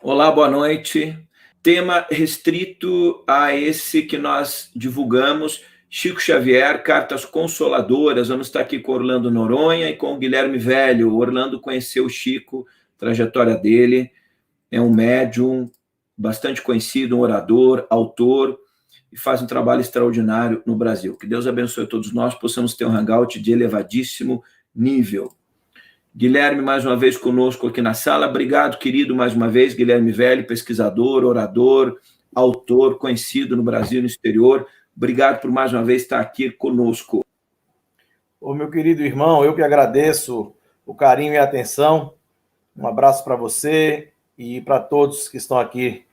Olá, boa noite. Tema restrito a esse que nós divulgamos, Chico Xavier, Cartas Consoladoras. Vamos estar aqui com Orlando Noronha e com o Guilherme Velho. O Orlando conheceu o Chico, trajetória dele, é um médium bastante conhecido, um orador, autor, e faz um trabalho extraordinário no Brasil. Que Deus abençoe todos nós, possamos ter um hangout de elevadíssimo nível. Guilherme, mais uma vez conosco aqui na sala. Obrigado, querido, mais uma vez. Guilherme Velho, pesquisador, orador, autor, conhecido no Brasil e no exterior. Obrigado por mais uma vez estar aqui conosco. Ô, meu querido irmão, eu que agradeço o carinho e a atenção. Um abraço para você e para todos que estão aqui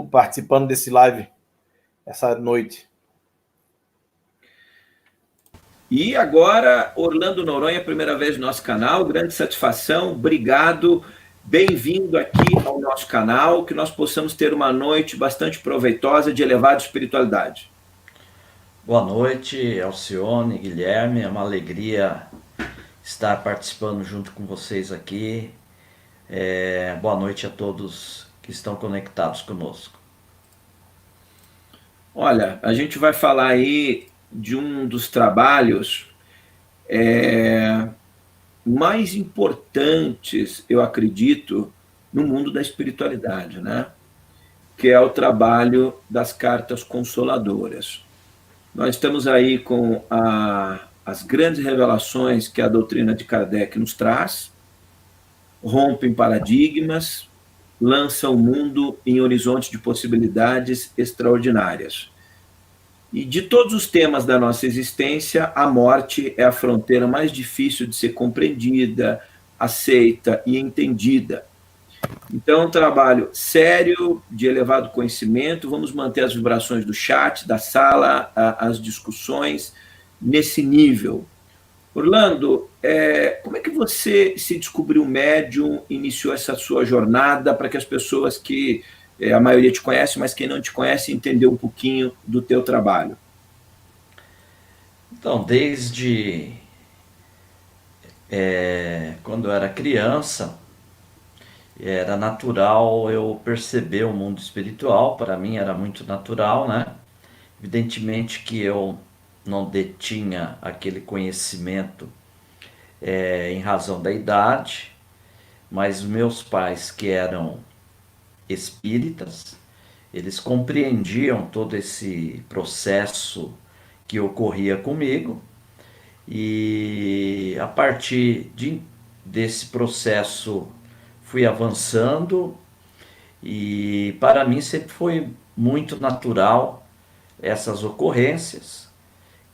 participando desse live essa noite. E agora, Orlando Noronha, primeira vez no nosso canal, grande satisfação, obrigado, bem-vindo aqui ao nosso canal, que nós possamos ter uma noite bastante proveitosa de elevada espiritualidade. Boa noite, Alcione, Guilherme, é uma alegria estar participando junto com vocês aqui. Boa noite a todos que estão conectados conosco. Olha, a gente vai falar aí de um dos trabalhos mais importantes, eu acredito, no mundo da espiritualidade, né? Que é o trabalho das cartas consoladoras. Nós estamos aí com as grandes revelações que a doutrina de Kardec nos traz, rompem paradigmas, lançam o mundo em horizontes de possibilidades extraordinárias. E de todos os temas da nossa existência, a morte é a fronteira mais difícil de ser compreendida, aceita e entendida. Então, é um trabalho sério, de elevado conhecimento. Vamos manter as vibrações do chat, da sala, as discussões nesse nível. Orlando, como é que você se descobriu médium, iniciou essa sua jornada, para que as pessoas que a maioria te conhece, mas quem não te conhece, entender um pouquinho do teu trabalho? Então, desde quando eu era criança, era natural eu perceber o mundo espiritual. Para mim era muito natural, né? Evidentemente que eu não detinha aquele conhecimento em razão da idade, mas meus pais, que eram espíritas, eles compreendiam todo esse processo que ocorria comigo, e a partir desse processo fui avançando, e para mim sempre foi muito natural essas ocorrências,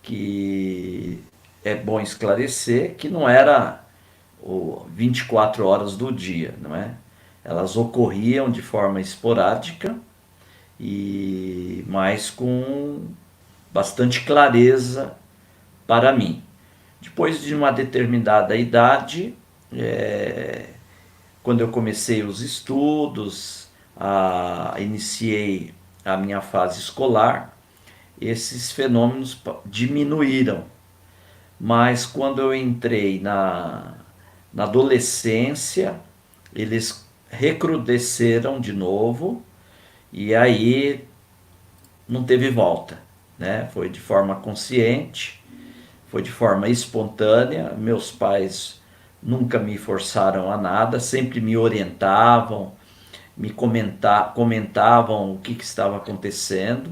que é bom esclarecer que não era 24 horas do dia, não é? Elas ocorriam de forma esporádica, mas com bastante clareza para mim. Depois de uma determinada idade, quando eu comecei os estudos, iniciei a minha fase escolar, esses fenômenos diminuíram. Mas quando eu entrei na adolescência, eles recrudesceram de novo, e aí não teve volta, né? Foi de forma consciente, foi de forma espontânea. Meus pais nunca me forçaram a nada, sempre me orientavam, me comentavam o que estava acontecendo,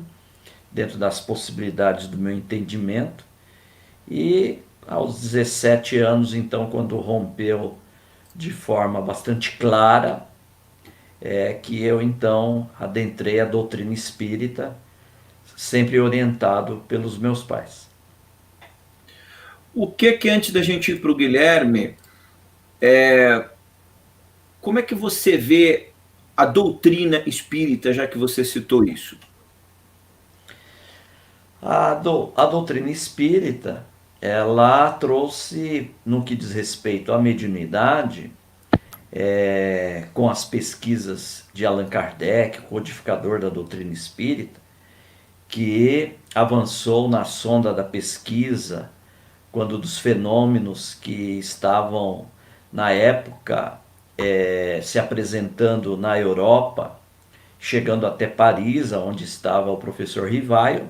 dentro das possibilidades do meu entendimento. E aos 17 anos, então, quando rompeu de forma bastante clara, que eu então adentrei a doutrina espírita, sempre orientado pelos meus pais. O que antes da gente ir para o Guilherme, como é que você vê a doutrina espírita, já que você citou isso? A doutrina espírita, ela trouxe, no que diz respeito à mediunidade, com as pesquisas de Allan Kardec, codificador da doutrina espírita, que avançou na sonda da pesquisa, quando dos fenômenos que estavam na época se apresentando na Europa, chegando até Paris, onde estava o professor Rivaio.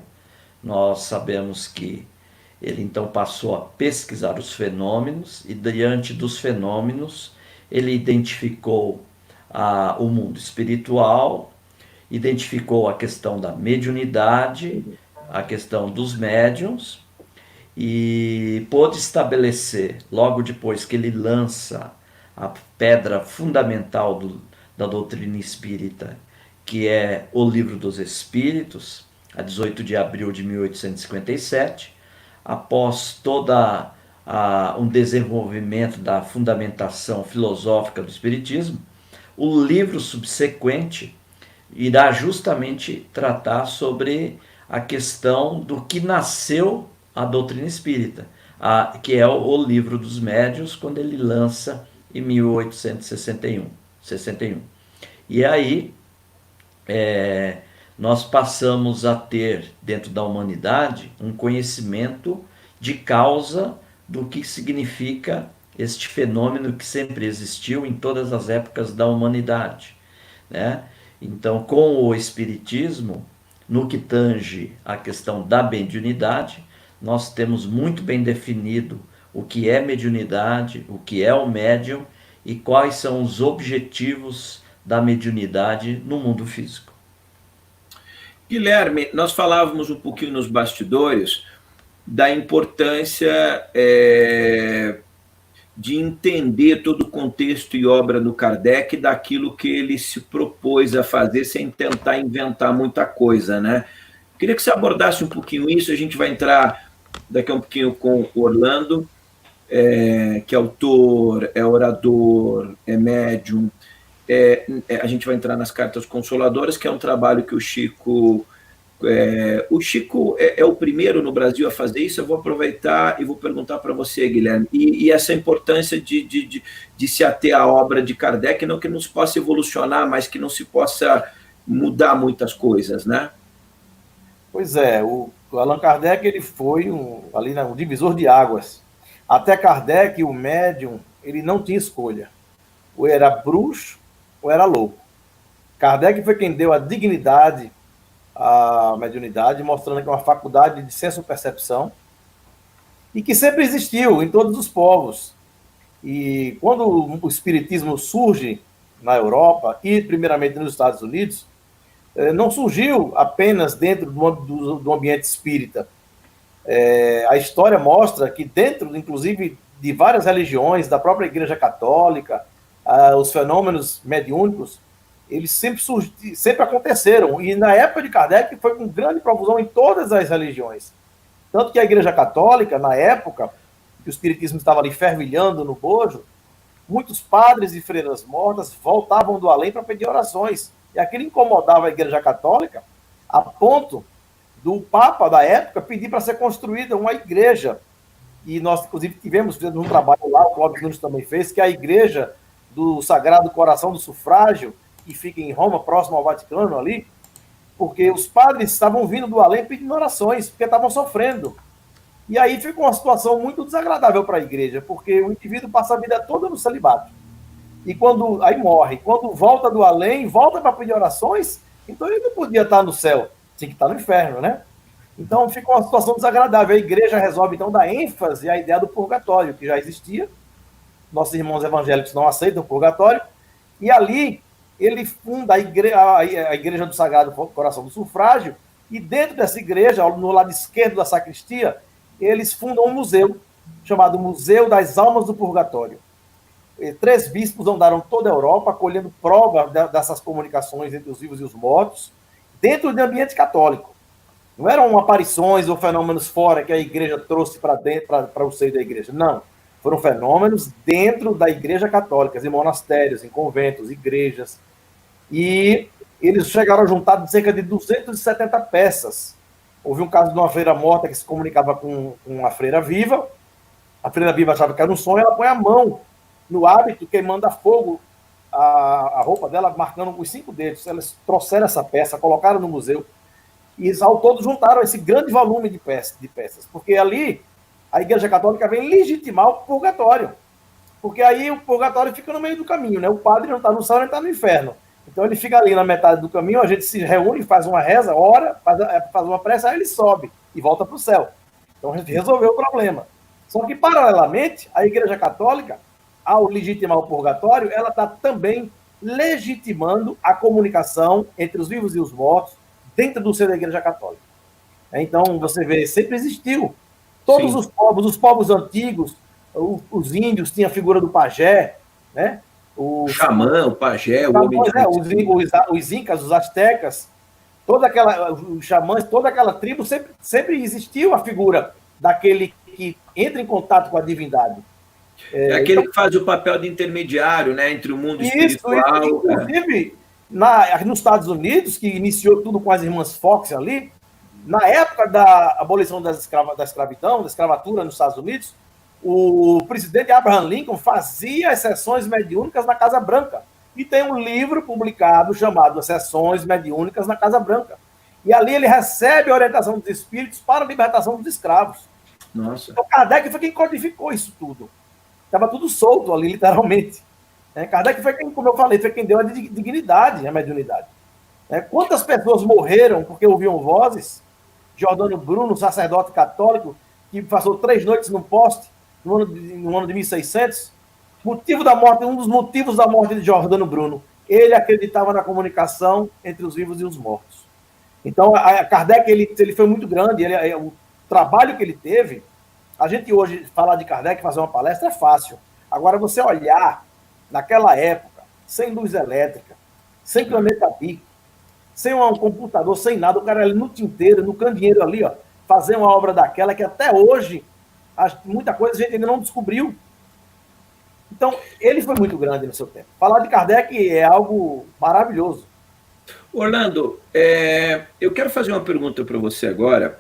Nós sabemos que ele então passou a pesquisar os fenômenos e, diante dos fenômenos, ele identificou o mundo espiritual, identificou a questão da mediunidade, a questão dos médiuns, e pôde estabelecer, logo depois que ele lança a pedra fundamental da doutrina espírita, que é o Livro dos Espíritos, a 18 de abril de 1857, após toda um desenvolvimento da fundamentação filosófica do Espiritismo. O livro subsequente irá justamente tratar sobre a questão do que nasceu a doutrina espírita, que é o Livro dos Médiuns, quando ele lança em 1861. E aí nós passamos a ter, dentro da humanidade, um conhecimento de causa do que significa este fenômeno que sempre existiu em todas as épocas da humanidade, né? Então, com o Espiritismo, no que tange a questão da mediunidade, nós temos muito bem definido o que é mediunidade, o que é o médium e quais são os objetivos da mediunidade no mundo físico. Guilherme, nós falávamos um pouquinho nos bastidores da importância de entender todo o contexto e obra do Kardec, daquilo que ele se propôs a fazer, sem tentar inventar muita coisa, né? Queria que você abordasse um pouquinho isso. A gente vai entrar daqui a um pouquinho com o Orlando, que é autor, é orador, é médium. A gente vai entrar nas Cartas Consoladoras, que é um trabalho que o Chico... o Chico é o primeiro no Brasil a fazer isso. Eu vou aproveitar e vou perguntar para você, Guilherme, e essa importância de se ater à obra de Kardec, não que não se possa evolucionar, mas que não se possa mudar muitas coisas, né? Pois é, o Allan Kardec ele foi um divisor de águas. Até Kardec, o médium, ele não tinha escolha. Ou era bruxo ou era louco. Kardec foi quem deu a dignidade à mediunidade, mostrando que é uma faculdade de senso-percepção e que sempre existiu em todos os povos. E quando o espiritismo surge na Europa e primeiramente nos Estados Unidos, não surgiu apenas dentro do ambiente espírita. A história mostra que dentro, inclusive, de várias religiões, da própria Igreja Católica, os fenômenos mediúnicos, eles sempre aconteceram. E na época de Kardec foi com grande profusão em todas as religiões. Tanto que a Igreja Católica, na época que o espiritismo estava ali fervilhando no bojo, muitos padres e freiras mortas voltavam do além para pedir orações. E aquilo incomodava a Igreja Católica a ponto do Papa da época pedir para ser construída uma igreja. E nós, inclusive, fizemos um trabalho lá, o Clóvis Nunes também fez, que é a Igreja do Sagrado Coração do Sufrágio, que fica em Roma, próximo ao Vaticano ali, porque os padres estavam vindo do além pedindo orações, porque estavam sofrendo. E aí ficou uma situação muito desagradável para a igreja, porque o indivíduo passa a vida toda no celibato. E aí morre. Quando volta do além, volta para pedir orações, então ele não podia estar no céu, tinha que estar no inferno, né? Então ficou uma situação desagradável. A igreja resolve, então, dar ênfase à ideia do purgatório, que já existia. Nossos irmãos evangélicos não aceitam o purgatório. E ali ele funda a igreja do Sagrado Coração do Sufrágio, e dentro dessa igreja, no lado esquerdo da sacristia, eles fundam um museu, chamado Museu das Almas do Purgatório. 3 bispos andaram toda a Europa, colhendo prova dessas comunicações entre os vivos e os mortos, dentro do ambiente católico. Não eram aparições ou fenômenos fora que a igreja trouxe para dentro, para o seio da igreja. Não. Foram fenômenos dentro da igreja católica, em monastérios, em conventos, igrejas. E eles chegaram a juntar cerca de 270 peças. Houve um caso de uma freira morta que se comunicava com uma freira viva. A freira viva achava que era um sonho, ela põe a mão no hábito, queimando a fogo a roupa dela, marcando os 5 dedos. Eles trouxeram essa peça, colocaram no museu, e ao todo juntaram esse grande volume de peças, porque ali a Igreja Católica vem legitimar o purgatório. Porque aí o purgatório fica no meio do caminho, né? O padre não está no céu, nem está no inferno. Então ele fica ali na metade do caminho, a gente se reúne, faz uma reza, ora, faz uma prece, aí ele sobe e volta para o céu. Então a gente resolveu o problema. Só que, paralelamente, a Igreja Católica, ao legitimar o purgatório, ela está também legitimando a comunicação entre os vivos e os mortos dentro do ser da Igreja Católica. Então, você vê, sempre existiu. Todos Sim. os povos antigos, os índios tinham a figura do pajé, né? O xamã, o pajé, o homem os incas, os astecas, os xamãs, toda aquela tribo, sempre existiu a figura daquele que entra em contato com a divindade. É aquele que faz o papel de intermediário, né, entre o mundo espiritual. Inclusive, nos Estados Unidos, que iniciou tudo com as irmãs Fox ali, na época da abolição da escravidão, da escravatura nos Estados Unidos, o presidente Abraham Lincoln fazia as sessões mediúnicas na Casa Branca. E tem um livro publicado chamado As Sessões Mediúnicas na Casa Branca. E ali ele recebe a orientação dos espíritos para a libertação dos escravos. Nossa. Então Kardec foi quem codificou isso tudo. Estava tudo solto ali, literalmente. Kardec foi quem, como eu falei, foi quem deu a dignidade à mediunidade. Quantas pessoas morreram porque ouviam vozes? Giordano Bruno, sacerdote católico, que passou 3 noites no poste, no ano de 1600. Motivo da morte, um dos motivos da morte de Giordano Bruno. Ele acreditava na comunicação entre os vivos e os mortos. Então, a Kardec, ele foi muito grande. O trabalho que ele teve, a gente hoje falar de Kardec, fazer uma palestra é fácil. Agora, você olhar naquela época, sem luz elétrica, sem planeta Bic, sem um computador, sem nada, o cara ali no tinteiro, no candeeiro ali, ó, fazer uma obra daquela que até hoje muita coisa a gente ainda não descobriu. Então, ele foi muito grande no seu tempo. Falar de Kardec é algo maravilhoso. Orlando, eu quero fazer uma pergunta para você agora.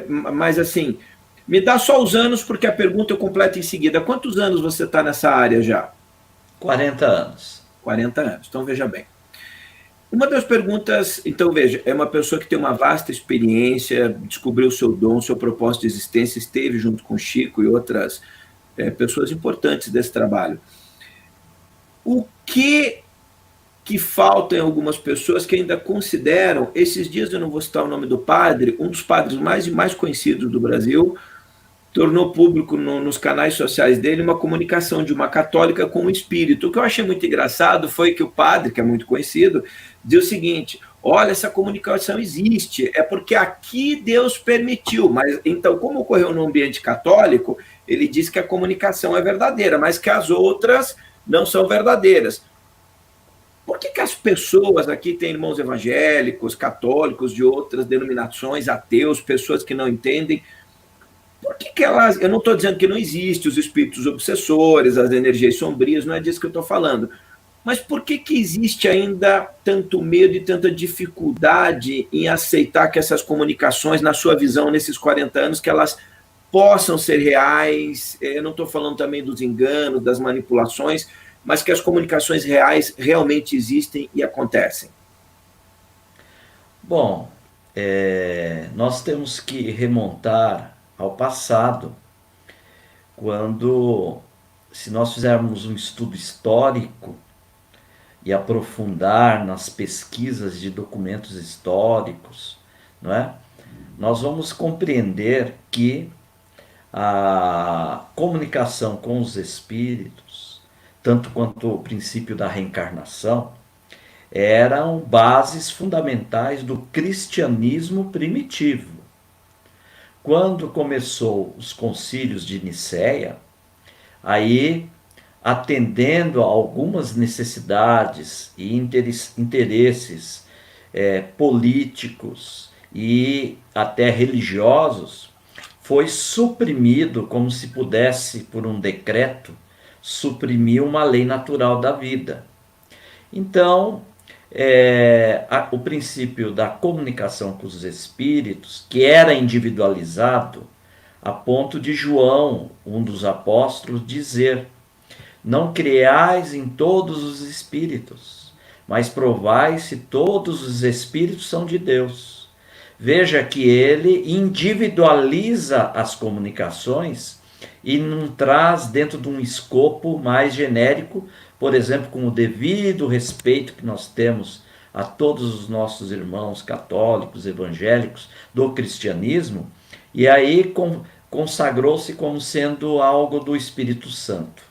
Mas assim, me dá só os anos, porque a pergunta eu completo em seguida. Quantos anos você está nessa área já? 40 anos. 40 anos, então veja bem. Uma das perguntas, então veja, é uma pessoa que tem uma vasta experiência, descobriu o seu dom, seu propósito de existência, esteve junto com Chico e outras pessoas importantes desse trabalho. O que falta em algumas pessoas que ainda consideram, esses dias eu não vou citar o nome do padre, um dos padres mais conhecidos do Brasil, tornou público nos canais sociais dele uma comunicação de uma católica com um espírito. O que eu achei muito engraçado foi que o padre, que é muito conhecido, disse o seguinte: olha, essa comunicação existe, é porque aqui Deus permitiu, mas então, como ocorreu no ambiente católico, ele disse que a comunicação é verdadeira, mas que as outras não são verdadeiras. Por que as pessoas aqui têm irmãos evangélicos, católicos, de outras denominações, ateus, pessoas que não entendem? Por que elas... Eu não estou dizendo que não existem os espíritos obsessores, as energias sombrias, não é disso que eu estou falando. Mas por que existe ainda tanto medo e tanta dificuldade em aceitar que essas comunicações, na sua visão, nesses 40 anos, que elas possam ser reais? Eu não estou falando também dos enganos, das manipulações, mas que as comunicações reais realmente existem e acontecem. Bom, nós temos que remontar ao passado, quando, se nós fizermos um estudo histórico e aprofundar nas pesquisas de documentos históricos, não é? Nós vamos compreender que a comunicação com os espíritos, tanto quanto o princípio da reencarnação, eram bases fundamentais do cristianismo primitivo. Quando começou os concílios de Nicéia, aí, atendendo a algumas necessidades e interesses políticos e até religiosos, foi suprimido, como se pudesse, por um decreto, suprimir uma lei natural da vida. Então, o princípio da comunicação com os espíritos, que era individualizado, a ponto de João, um dos apóstolos, dizer: não creais em todos os espíritos, mas provai se todos os espíritos são de Deus. Veja que ele individualiza as comunicações e não traz dentro de um escopo mais genérico, por exemplo, com o devido respeito que nós temos a todos os nossos irmãos católicos, evangélicos, do cristianismo, e aí consagrou-se como sendo algo do Espírito Santo,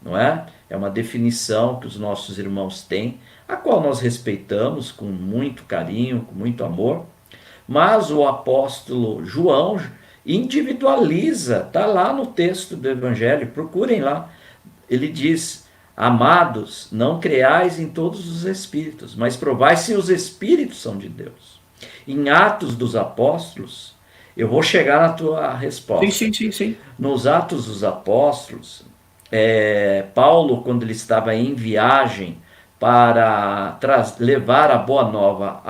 não é? É uma definição que os nossos irmãos têm, a qual nós respeitamos com muito carinho, com muito amor, mas o apóstolo João individualiza, está lá no texto do Evangelho, procurem lá. Ele diz: amados, não creais em todos os espíritos, mas provai se os espíritos são de Deus. Em Atos dos Apóstolos, eu vou chegar na tua resposta. Sim. Nos Atos dos Apóstolos, Paulo, quando ele estava em viagem para levar a boa nova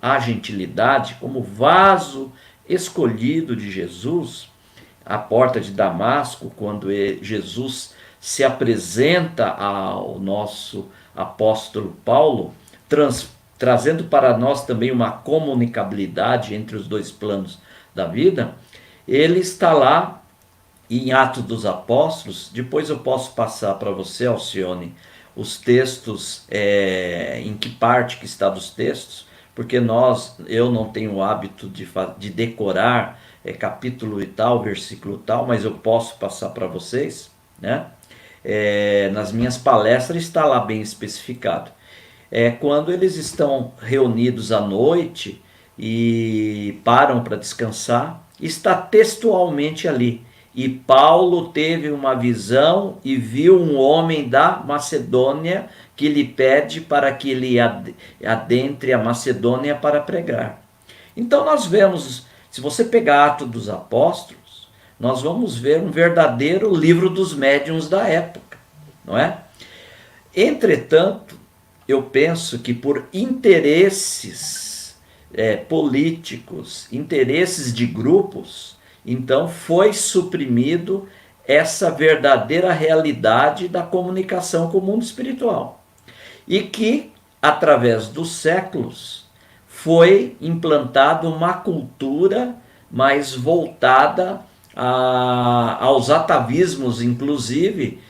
à gentilidade, como vaso escolhido de Jesus, à porta de Damasco, quando Jesus se apresenta ao nosso apóstolo Paulo, trazendo para nós também uma comunicabilidade entre os dois planos da vida, ele está lá em Atos dos Apóstolos. Depois eu posso passar para você, Alcione, os textos, em que parte que está dos textos, porque eu não tenho o hábito de decorar capítulo e tal, versículo tal, mas eu posso passar para vocês, né? Nas minhas palestras está lá bem especificado. Quando eles estão reunidos à noite e param para descansar, está textualmente ali: e Paulo teve uma visão e viu um homem da Macedônia que lhe pede para que ele adentre a Macedônia para pregar. Então nós vemos, se você pegar Atos dos Apóstolos, nós vamos ver um verdadeiro livro dos médiuns da época, não é? Entretanto, eu penso que por interesses políticos, interesses de grupos, então foi suprimido essa verdadeira realidade da comunicação com o mundo espiritual. E que, através dos séculos, foi implantada uma cultura mais voltada aos atavismos, inclusive,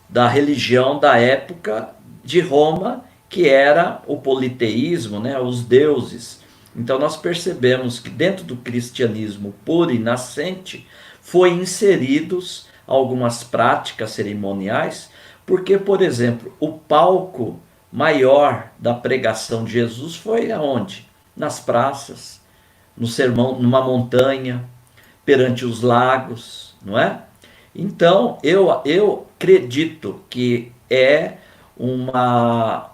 da religião da época de Roma, que era o politeísmo, né, os deuses. Então nós percebemos que dentro do cristianismo puro e nascente foi inseridos algumas práticas cerimoniais, porque, por exemplo, o palco maior da pregação de Jesus foi aonde? Nas praças, no sermão, numa montanha, perante os lagos, não é? Então eu acredito que é uma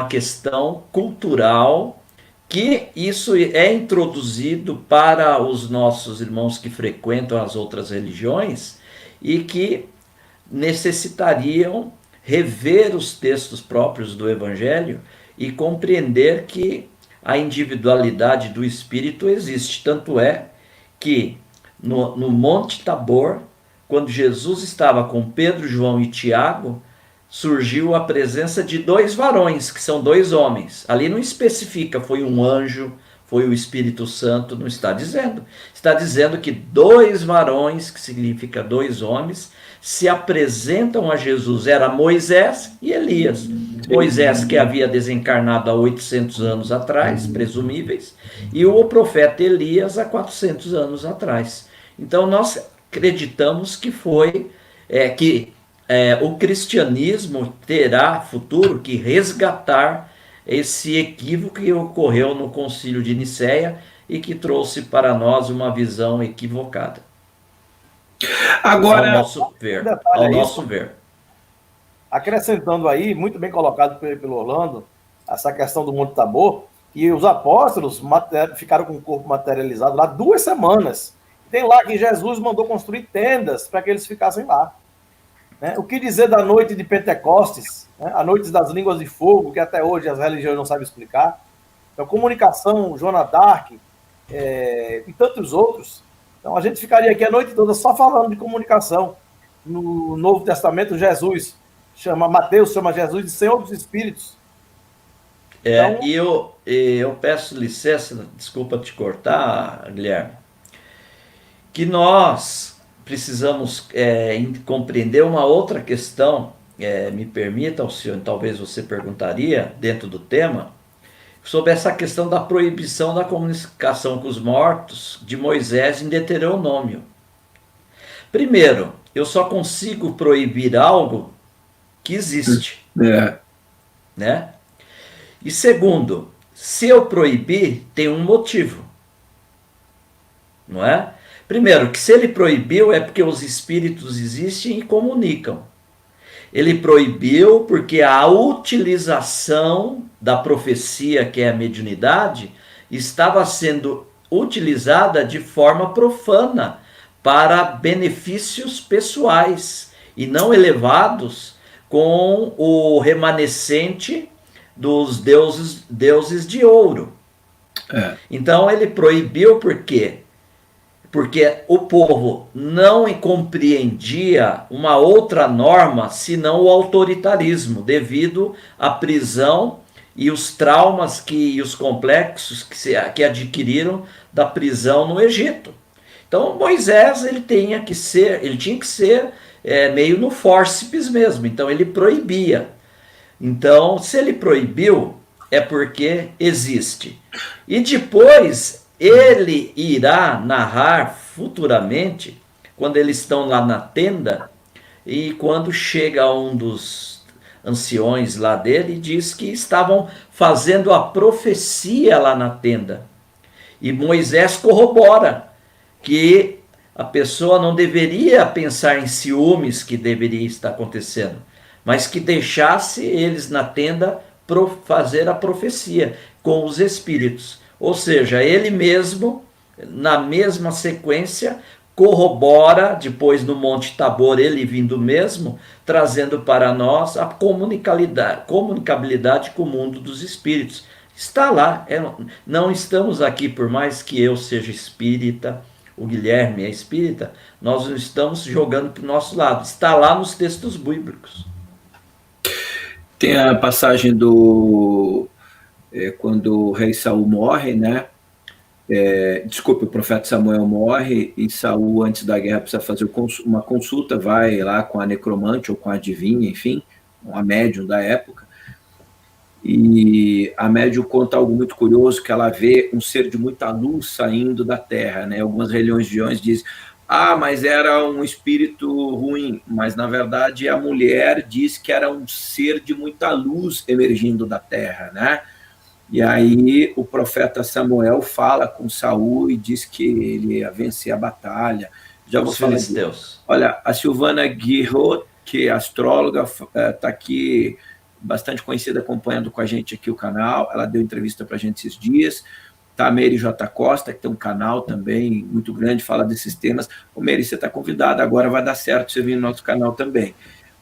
questão cultural, que isso é introduzido para os nossos irmãos que frequentam as outras religiões e que necessitariam rever os textos próprios do Evangelho e compreender que a individualidade do Espírito existe. Tanto é que no Monte Tabor, quando Jesus estava com Pedro, João e Tiago, surgiu a presença de dois varões, que são dois homens. Ali não especifica, foi um anjo, foi o Espírito Santo, não está dizendo. Está dizendo que dois varões, que significa dois homens, se apresentam a Jesus. Era Moisés e Elias. Moisés, que havia desencarnado há 800 anos atrás, presumíveis, e o profeta Elias há 400 anos atrás. Então nós acreditamos que o cristianismo terá futuro que resgatar esse equívoco que ocorreu no Concílio de Nicéia e que trouxe para nós uma visão equivocada. Agora, ao nosso ver. Acrescentando aí, muito bem colocado pelo Orlando, essa questão do Monte Tabor, e os apóstolos ficaram com o corpo materializado lá 2 semanas. Tem lá que Jesus mandou construir tendas para que eles ficassem lá. O que dizer da noite de Pentecostes, a noite das línguas de fogo, que até hoje as religiões não sabem explicar, a comunicação, Joana d'Arc, e tantos outros. Então a gente ficaria aqui a noite toda só falando de comunicação. No Novo Testamento, Mateus chama Jesus de Senhor dos Espíritos. Então, e eu peço licença, desculpa te cortar, Guilherme. que nós precisamos compreender uma outra questão, me permita, Alcione, talvez você perguntaria dentro do tema, sobre essa questão da proibição da comunicação com os mortos de Moisés em Deuteronômio. Primeiro, eu só consigo proibir algo que existe, né? E segundo, se eu proibir, tem um motivo, não é? Primeiro, que se ele proibiu é porque os espíritos existem e comunicam. Ele proibiu porque a utilização da profecia, que é a mediunidade, estava sendo utilizada de forma profana para benefícios pessoais e não elevados com o remanescente dos deuses de ouro. Então ele proibiu por quê? Porque o povo não compreendia uma outra norma senão o autoritarismo, devido à prisão e os traumas e os complexos que adquiriram da prisão no Egito. Então Moisés ele tinha que ser meio no fórceps mesmo, então ele proibia. Então, se ele proibiu, é porque existe. E depois ele irá narrar futuramente, quando eles estão lá na tenda, e quando chega um dos anciões lá dele, diz que estavam fazendo a profecia lá na tenda. E Moisés corrobora que a pessoa não deveria pensar em ciúmes que deveria estar acontecendo, mas que deixasse eles na tenda fazer a profecia com os espíritos. Ou seja, ele mesmo, na mesma sequência, corrobora, depois no Monte Tabor, ele vindo mesmo, trazendo para nós a comunicabilidade com o mundo dos espíritos. Está lá, não estamos aqui, por mais que eu seja espírita, o Guilherme é espírita, nós não estamos jogando para o nosso lado, está lá nos textos bíblicos. Tem a passagem quando o rei Saul morre, né? O profeta Samuel morre e Saul, antes da guerra, precisa fazer uma consulta, vai lá com a necromante ou com a adivinha, enfim, a médium da época, e a médium conta algo muito curioso, que ela vê um ser de muita luz saindo da terra, né? Algumas religiões dizem, mas era um espírito ruim, mas na verdade a mulher diz que era um ser de muita luz emergindo da terra, né? E aí o profeta Samuel fala com Saul e diz que ele ia vencer a batalha. Já vou falar disso. Olha, a Silvana Guirot, que é astróloga, está aqui, bastante conhecida, acompanhando com a gente aqui o canal. Ela deu entrevista para a gente esses dias. Tá a Mary J. Costa, que tem um canal também muito grande, fala desses temas. Mary, você está convidada, agora vai dar certo você vir no nosso canal também.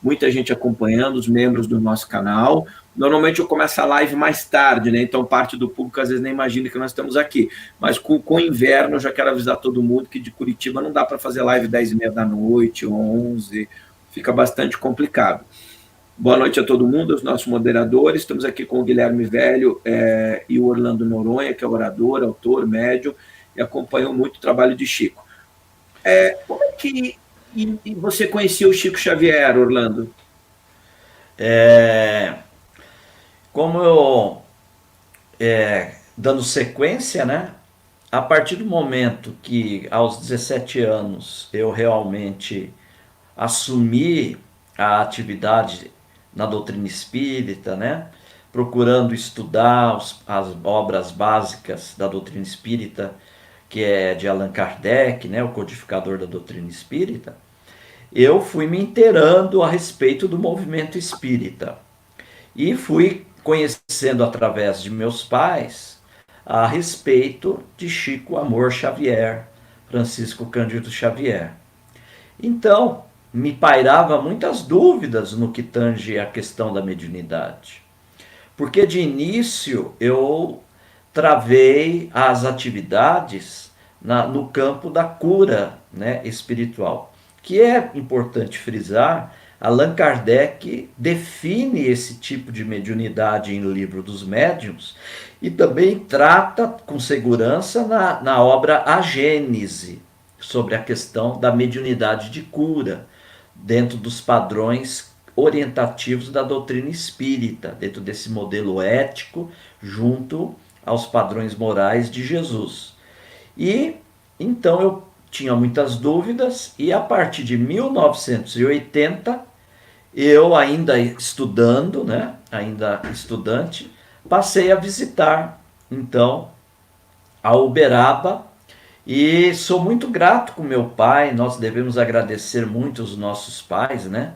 Muita gente acompanhando, os membros do nosso canal. Normalmente eu começo a live mais tarde, né? Então parte do público às vezes nem imagina que nós estamos aqui. Mas com o inverno eu já quero avisar todo mundo que de Curitiba não dá para fazer live 10h30 da noite, 11, fica bastante complicado. Boa noite a todo mundo, aos nossos moderadores. Estamos aqui com o Guilherme Velho e o Orlando Noronha, que é orador, autor, médium, e acompanhou muito o trabalho de Chico. Como é que você conhecia o Chico Xavier, Orlando? Como eu, dando sequência, né? A partir do momento que, aos 17 anos, eu realmente assumi a atividade na doutrina espírita, né? Procurando estudar as obras básicas da doutrina espírita, que é de Allan Kardec, né? O codificador da doutrina espírita, eu fui me inteirando a respeito do movimento espírita e fui conhecendo através de meus pais a respeito de Chico Amor Xavier, Francisco Cândido Xavier. Então, me pairava muitas dúvidas no que tange a questão da mediunidade. Porque de início eu travei as atividades no campo da cura, né, espiritual. Que é importante frisar, Allan Kardec define esse tipo de mediunidade em Livro dos Médiuns e também trata com segurança na obra A Gênese, sobre a questão da mediunidade de cura, dentro dos padrões orientativos da doutrina espírita, dentro desse modelo ético, junto aos padrões morais de Jesus. E então eu tinha muitas dúvidas, e a partir de 1980, eu ainda estudando, né, ainda estudante, passei a visitar então a Uberaba, e sou muito grato com meu pai. Nós devemos agradecer muito os nossos pais, né?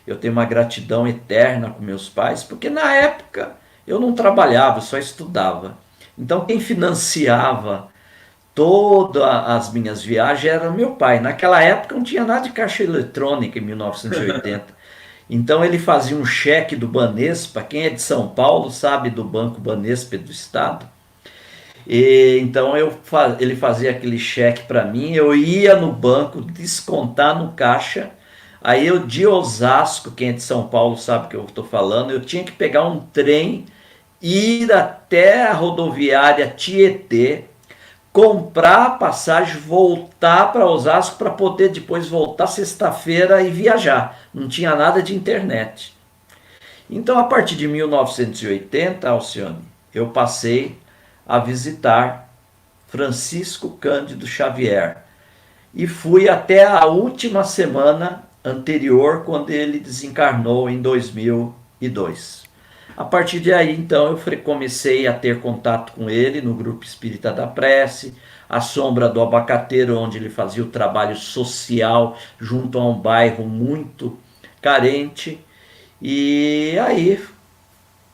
Eu tenho uma gratidão eterna com meus pais, porque na época eu não trabalhava, eu só estudava. Então quem financiava todas as minhas viagens era meu pai. Naquela época não tinha nada de caixa eletrônica em 1980. Então ele fazia um cheque do Banespa. Quem é de São Paulo sabe do Banco Banespa do Estado. E então ele fazia aquele cheque para mim, eu ia no banco descontar no caixa. Aí eu, de Osasco, quem é de São Paulo sabe o que eu estou falando, eu tinha que pegar um trem, ir até a rodoviária Tietê, comprar a passagem, voltar para Osasco para poder depois voltar sexta-feira e viajar. Não tinha nada de internet. Então, a partir de 1980, Alcione, eu passei a visitar Francisco Cândido Xavier e fui até a última semana anterior, quando ele desencarnou em 2002. A partir de aí, então, eu comecei a ter contato com ele no Grupo Espírita da Prece, a Sombra do Abacateiro, onde ele fazia o trabalho social junto a um bairro muito carente. E aí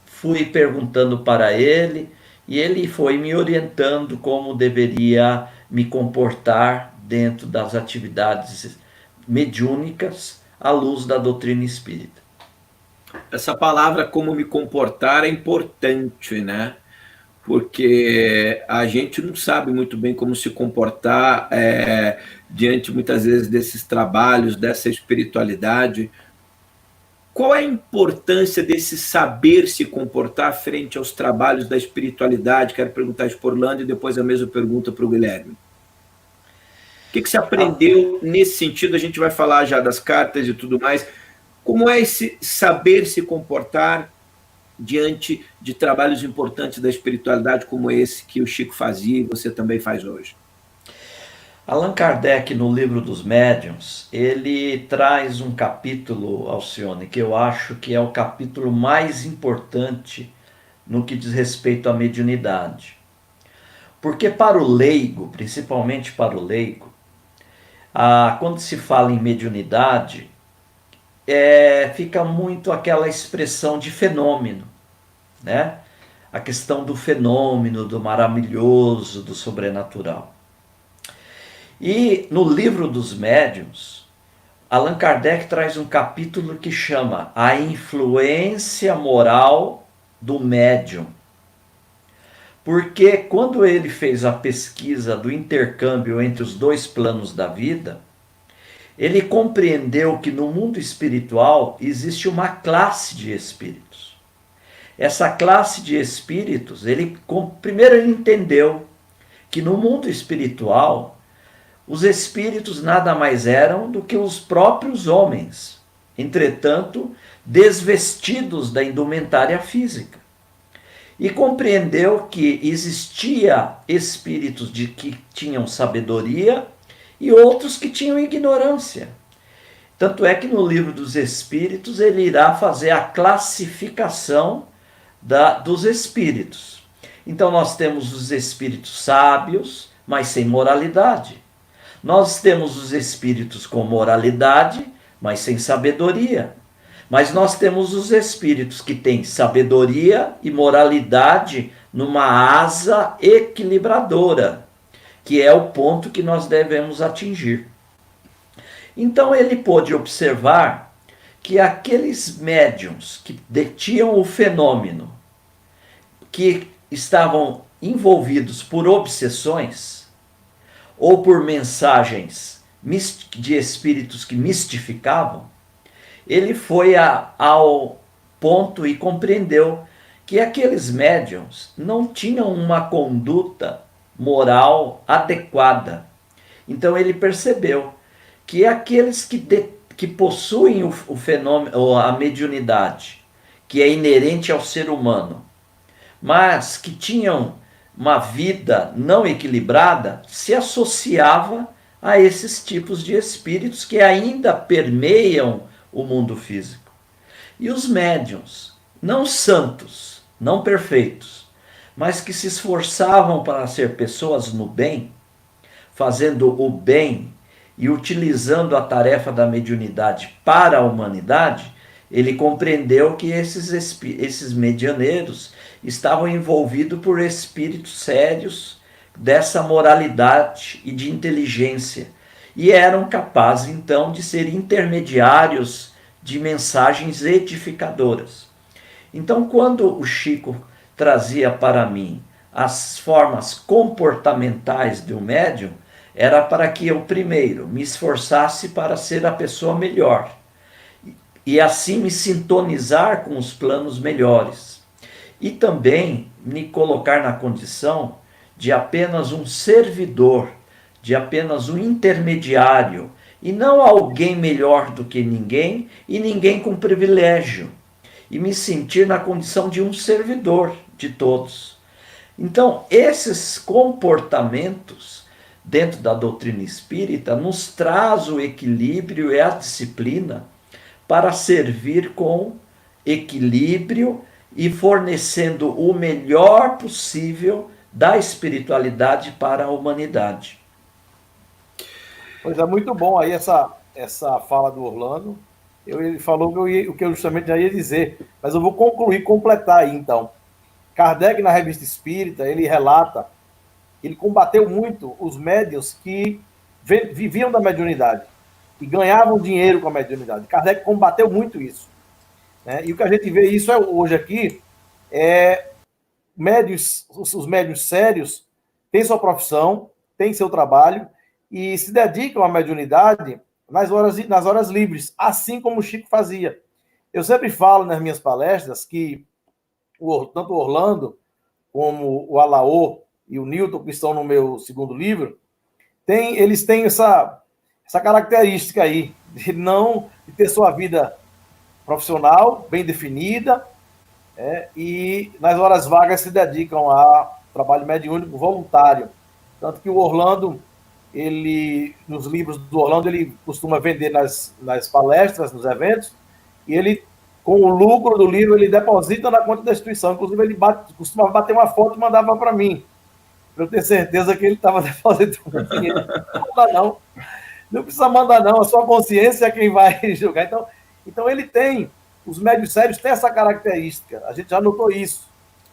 fui perguntando para ele, e ele foi me orientando como deveria me comportar dentro das atividades mediúnicas à luz da doutrina espírita. Essa palavra como me comportar é importante, né? Porque a gente não sabe muito bem como se comportar diante, muitas vezes, desses trabalhos, dessa espiritualidade. Qual é a importância desse saber se comportar frente aos trabalhos da espiritualidade? Quero perguntar isso para Orlando e depois a mesma pergunta para o Guilherme. O que você aprendeu nesse sentido? A gente vai falar já das cartas e tudo mais. Como é esse saber se comportar diante de trabalhos importantes da espiritualidade como esse que o Chico fazia e você também faz hoje? Allan Kardec, no Livro dos Médiuns, ele traz um capítulo, Alcione, que eu acho que é o capítulo mais importante no que diz respeito à mediunidade. Porque para o leigo, principalmente para o leigo, quando se fala em mediunidade, fica muito aquela expressão de fenômeno, né? A questão do fenômeno, do maravilhoso, do sobrenatural. E no Livro dos Médiuns, Allan Kardec traz um capítulo que chama A Influência Moral do Médium. Porque quando ele fez a pesquisa do intercâmbio entre os dois planos da vida, ele compreendeu que no mundo espiritual existe uma classe de espíritos. Essa classe de espíritos, primeiro ele entendeu que no mundo espiritual, os espíritos nada mais eram do que os próprios homens, entretanto, desvestidos da indumentária física. E compreendeu que existia espíritos que tinham sabedoria e outros que tinham ignorância. Tanto é que no Livro dos Espíritos ele irá fazer a classificação dos espíritos. Então nós temos os espíritos sábios, mas sem moralidade. Nós temos os espíritos com moralidade, mas sem sabedoria. Mas nós temos os espíritos que têm sabedoria e moralidade numa asa equilibradora, que é o ponto que nós devemos atingir. Então ele pôde observar que aqueles médiuns que detinham o fenômeno, que estavam envolvidos por obsessões ou por mensagens de espíritos que mistificavam, ele foi ao ponto e compreendeu que aqueles médiuns não tinham uma conduta moral adequada Então ele percebeu que aqueles que possuem o fenômeno, ou a mediunidade, que é inerente ao ser humano, mas que tinham uma vida não equilibrada, se associava a esses tipos de espíritos que ainda permeiam o mundo físico. E os médiuns, não santos, não perfeitos, mas que se esforçavam para ser pessoas no bem, fazendo o bem e utilizando a tarefa da mediunidade para a humanidade, ele compreendeu que esses medianeiros estavam envolvidos por espíritos sérios dessa moralidade e de inteligência, e eram capazes então de ser intermediários de mensagens edificadoras. Então, quando o Chico trazia para mim as formas comportamentais do médium, era para que eu primeiro me esforçasse para ser a pessoa melhor e assim me sintonizar com os planos melhores. E também me colocar na condição de apenas um servidor, de apenas um intermediário, e não alguém melhor do que ninguém e ninguém com privilégio, e me sentir na condição de um servidor de todos. Então, esses comportamentos dentro da doutrina espírita nos traz o equilíbrio e a disciplina para servir com equilíbrio e fornecendo o melhor possível da espiritualidade para a humanidade. Pois é, muito bom aí essa fala do Orlando. Ele falou o que eu justamente já ia dizer, mas eu vou completar aí então. Kardec, na Revista Espírita, ele relata que ele combateu muito os médiuns que viviam da mediunidade e ganhavam dinheiro com a mediunidade. Kardec combateu muito isso, né? E o que a gente vê isso hoje aqui é os médiuns sérios têm sua profissão, têm seu trabalho e se dedicam à mediunidade nas horas livres, assim como o Chico fazia. Eu sempre falo nas minhas palestras que tanto o Orlando como o Alaô e o Newton, que estão no meu segundo livro, eles têm essa característica aí de ter sua vida profissional bem definida, e nas horas vagas se dedicam a trabalho mediúnico voluntário. Tanto que o Orlando, nos livros do Orlando, ele costuma vender nas palestras, nos eventos, e ele, com o lucro do livro, ele deposita na conta da instituição. Inclusive, ele costumava bater uma foto e mandava para mim, para eu ter certeza que ele estava depositando dinheiro. Não precisa mandar, não. A sua consciência é quem vai julgar. Então ele tem, os médios sérios têm essa característica. A gente já notou isso,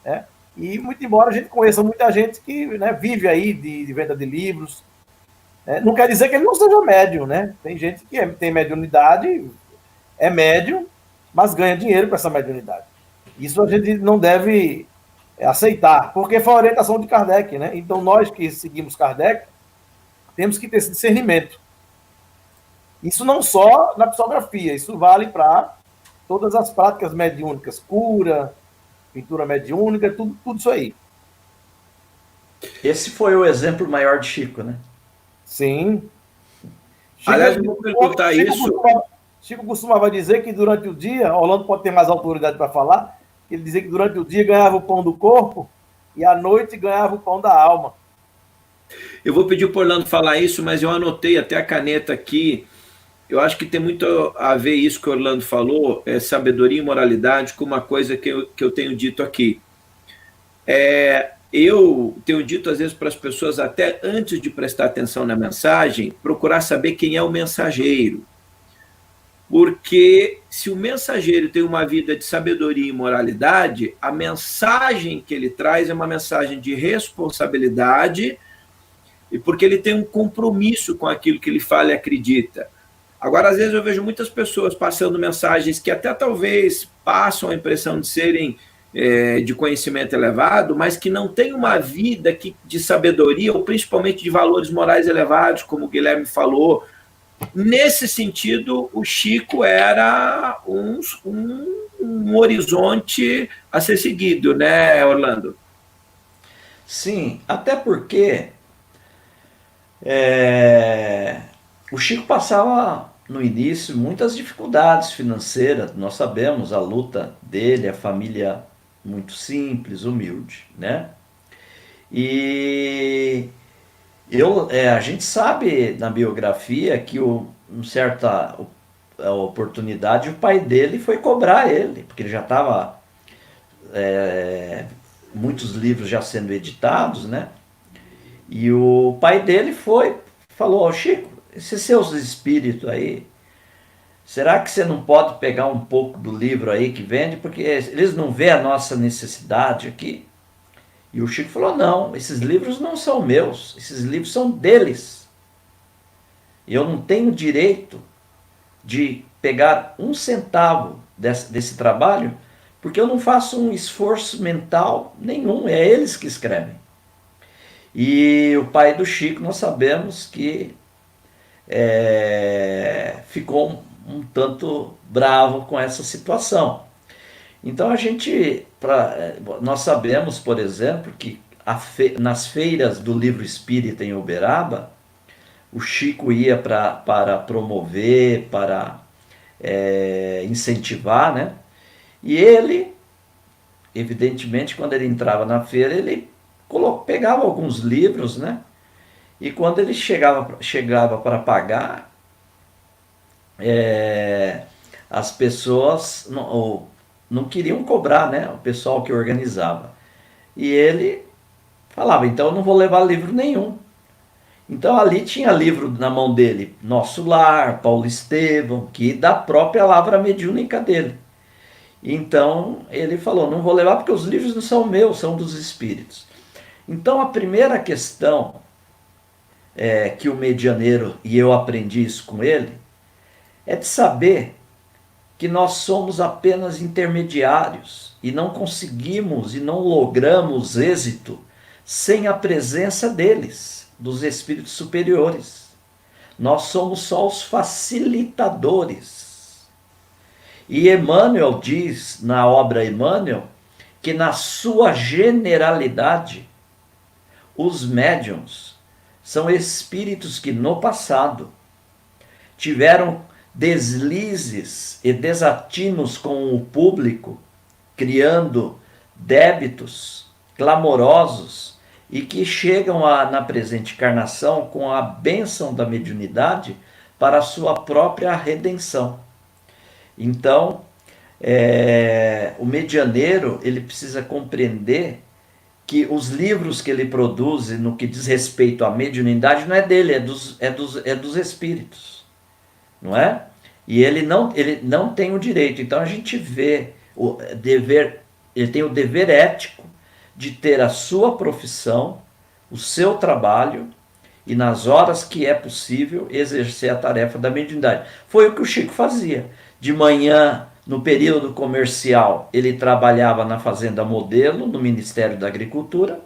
né? E, muito embora a gente conheça muita gente que, né, vive aí de venda de livros, não quer dizer que ele não seja médium, né? Tem gente que tem mediunidade, é médium, mas ganha dinheiro com essa mediunidade. Isso a gente não deve aceitar, porque foi a orientação de Kardec, né? Então, nós que seguimos Kardec, temos que ter esse discernimento. Isso não só na psicografia, isso vale para todas as práticas mediúnicas, cura, pintura mediúnica, tudo isso aí. Esse foi o exemplo maior de Chico, né? Sim. Aliás, eu vou perguntar isso. Chico costumava dizer que durante o dia, Orlando pode ter mais autoridade para falar, ele dizia que durante o dia ganhava o pão do corpo e à noite ganhava o pão da alma. Eu vou pedir para o Orlando falar isso, mas eu anotei até a caneta aqui. Eu acho que tem muito a ver isso que o Orlando falou, sabedoria e moralidade, com uma coisa que eu tenho dito aqui. Eu tenho dito às vezes para as pessoas, até antes de prestar atenção na mensagem, procurar saber quem é o mensageiro. Porque se o mensageiro tem uma vida de sabedoria e moralidade, a mensagem que ele traz é uma mensagem de responsabilidade, e porque ele tem um compromisso com aquilo que ele fala e acredita. Agora, às vezes eu vejo muitas pessoas passando mensagens que até talvez passam a impressão de serem de conhecimento elevado, mas que não têm uma vida de sabedoria, ou principalmente de valores morais elevados, como o Guilherme falou. Nesse sentido, o Chico era um horizonte a ser seguido, né, Orlando? Sim, até porque O Chico passava no início muitas dificuldades financeiras. Nós sabemos a luta dele, a família muito simples, humilde, né? E a gente sabe na biografia que em certa oportunidade o pai dele foi cobrar ele, porque ele já estava muitos livros já sendo editados, né? E o pai dele falou: Chico, esses seus espíritos aí, será que você não pode pegar um pouco do livro aí que vende, porque eles não vêem a nossa necessidade aqui? E o Chico falou: não, esses livros não são meus, esses livros são deles. Eu não tenho direito de pegar um centavo desse trabalho, porque eu não faço um esforço mental nenhum, é eles que escrevem. E o pai do Chico, nós sabemos que ficou um tanto bravo com essa situação. Então nós sabemos, por exemplo, que nas feiras do Livro Espírita em Uberaba, o Chico ia para promover, para incentivar, né? E ele, evidentemente, quando ele entrava na feira, ele pegava alguns livros, né? E quando ele chegava para pagar, as pessoas não queriam cobrar, né? O pessoal que organizava. E ele falava: então eu não vou levar livro nenhum. Então ali tinha livro na mão dele, Nosso Lar, Paulo Estevam, que da própria lavra mediúnica dele. Então ele falou: não vou levar porque os livros não são meus, são dos espíritos. Então a primeira questão que o medianeiro, e eu aprendi isso com ele, é de saber que nós somos apenas intermediários e não conseguimos e não logramos êxito sem a presença deles, dos espíritos superiores. Nós somos só os facilitadores. E Emmanuel diz, na obra Emmanuel, que na sua generalidade, os médiuns são espíritos que no passado tiveram deslizes e desatinos com o público, criando débitos clamorosos e que chegam na presente encarnação com a bênção da mediunidade para a sua própria redenção. Então, o medianeiro ele precisa compreender que os livros que ele produz no que diz respeito à mediunidade não é dele, é dos espíritos, não é? E ele não tem o direito. Então a gente vê o dever, ele tem o dever ético de ter a sua profissão, o seu trabalho e nas horas que é possível exercer a tarefa da mediunidade. Foi o que o Chico fazia. De manhã, no período comercial, ele trabalhava na Fazenda Modelo, no Ministério da Agricultura,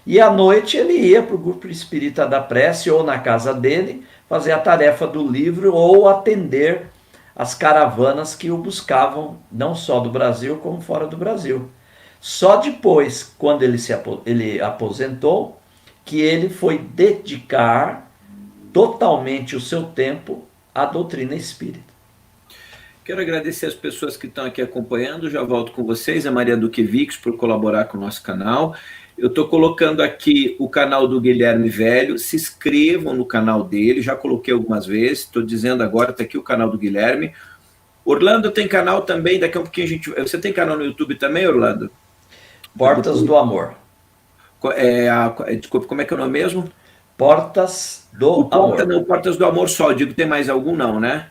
e à noite ele ia para o Grupo Espírita da Prece ou na casa dele fazer a tarefa do livro ou atender as caravanas que o buscavam, não só do Brasil como fora do Brasil. Só depois, quando ele aposentou, que ele foi dedicar totalmente o seu tempo à doutrina espírita. Quero agradecer as pessoas que estão aqui acompanhando. Já volto com vocês, a Maria Duquevix, por colaborar com o nosso canal. Eu estou colocando aqui o canal do Guilherme Velho. Se inscrevam no canal dele, já coloquei algumas vezes. Estou dizendo agora, está aqui o canal do Guilherme. Orlando tem canal também, daqui a um pouquinho a gente... Você tem canal no YouTube também, Orlando? Portas do Amor. Desculpa, como é que é o nome mesmo? Portas do Amor. Não, Portas do Amor só, digo, tem mais algum não, né?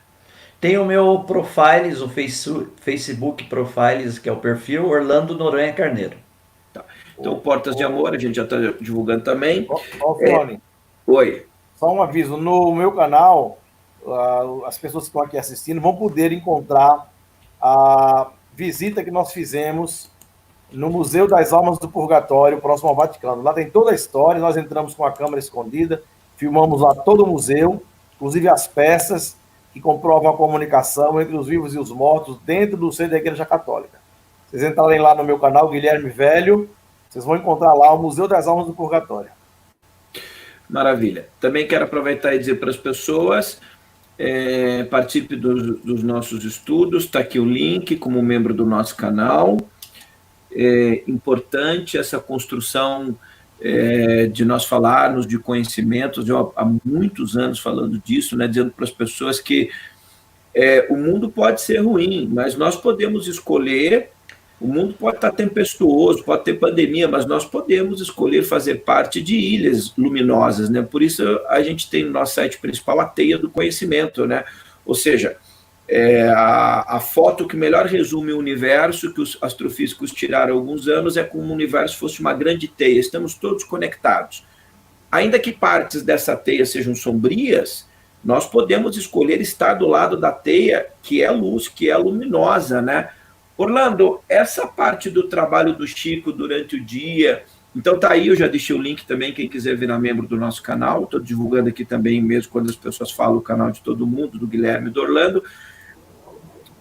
Tem o meu Profiles, o Facebook Profiles, que é o perfil Orlando Noronha Carneiro. Tá. Então, Portas de Amor, a gente já está divulgando também. Fione, Oi. Só um aviso, no meu canal, as pessoas que estão aqui assistindo vão poder encontrar a visita que nós fizemos no Museu das Almas do Purgatório, próximo ao Vaticano. Lá tem toda a história, nós entramos com a câmera escondida, filmamos lá todo o museu, inclusive as peças que comprovam a comunicação entre os vivos e os mortos dentro do centro da Igreja Católica. Vocês entrarem lá no meu canal, Guilherme Velho, vocês vão encontrar lá o Museu das Almas do Purgatório. Maravilha. Também quero aproveitar e dizer para as pessoas, participe dos nossos estudos, está aqui o link como membro do nosso canal. É importante essa construção de nós falarmos de conhecimentos. Eu há muitos anos falando disso, né, dizendo para as pessoas que o mundo pode ser ruim, mas nós podemos escolher. O mundo pode estar tempestuoso, pode ter pandemia, mas nós podemos escolher fazer parte de ilhas luminosas, né? Por isso a gente tem no nosso site principal a teia do conhecimento, né? Ou seja, a foto que melhor resume o universo, que os astrofísicos tiraram há alguns anos, é como o universo fosse uma grande teia, estamos todos conectados. Ainda que partes dessa teia sejam sombrias, nós podemos escolher estar do lado da teia que é luz, que é luminosa, né? Orlando, essa parte do trabalho do Chico durante o dia, então tá aí, eu já deixei o link também, quem quiser virar membro do nosso canal, estou divulgando aqui também mesmo quando as pessoas falam o canal de todo mundo, do Guilherme e do Orlando.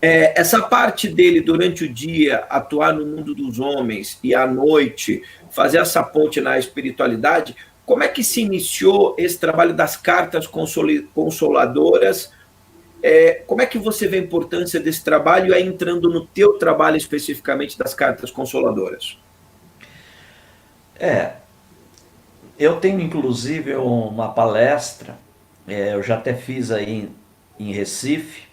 Essa parte dele durante o dia, atuar no mundo dos homens e à noite, fazer essa ponte na espiritualidade, como é que se iniciou esse trabalho das cartas consoladoras? Como é que você vê a importância desse trabalho, aí entrando no teu trabalho especificamente das cartas consoladoras? Eu tenho inclusive uma palestra, eu já até fiz aí em Recife,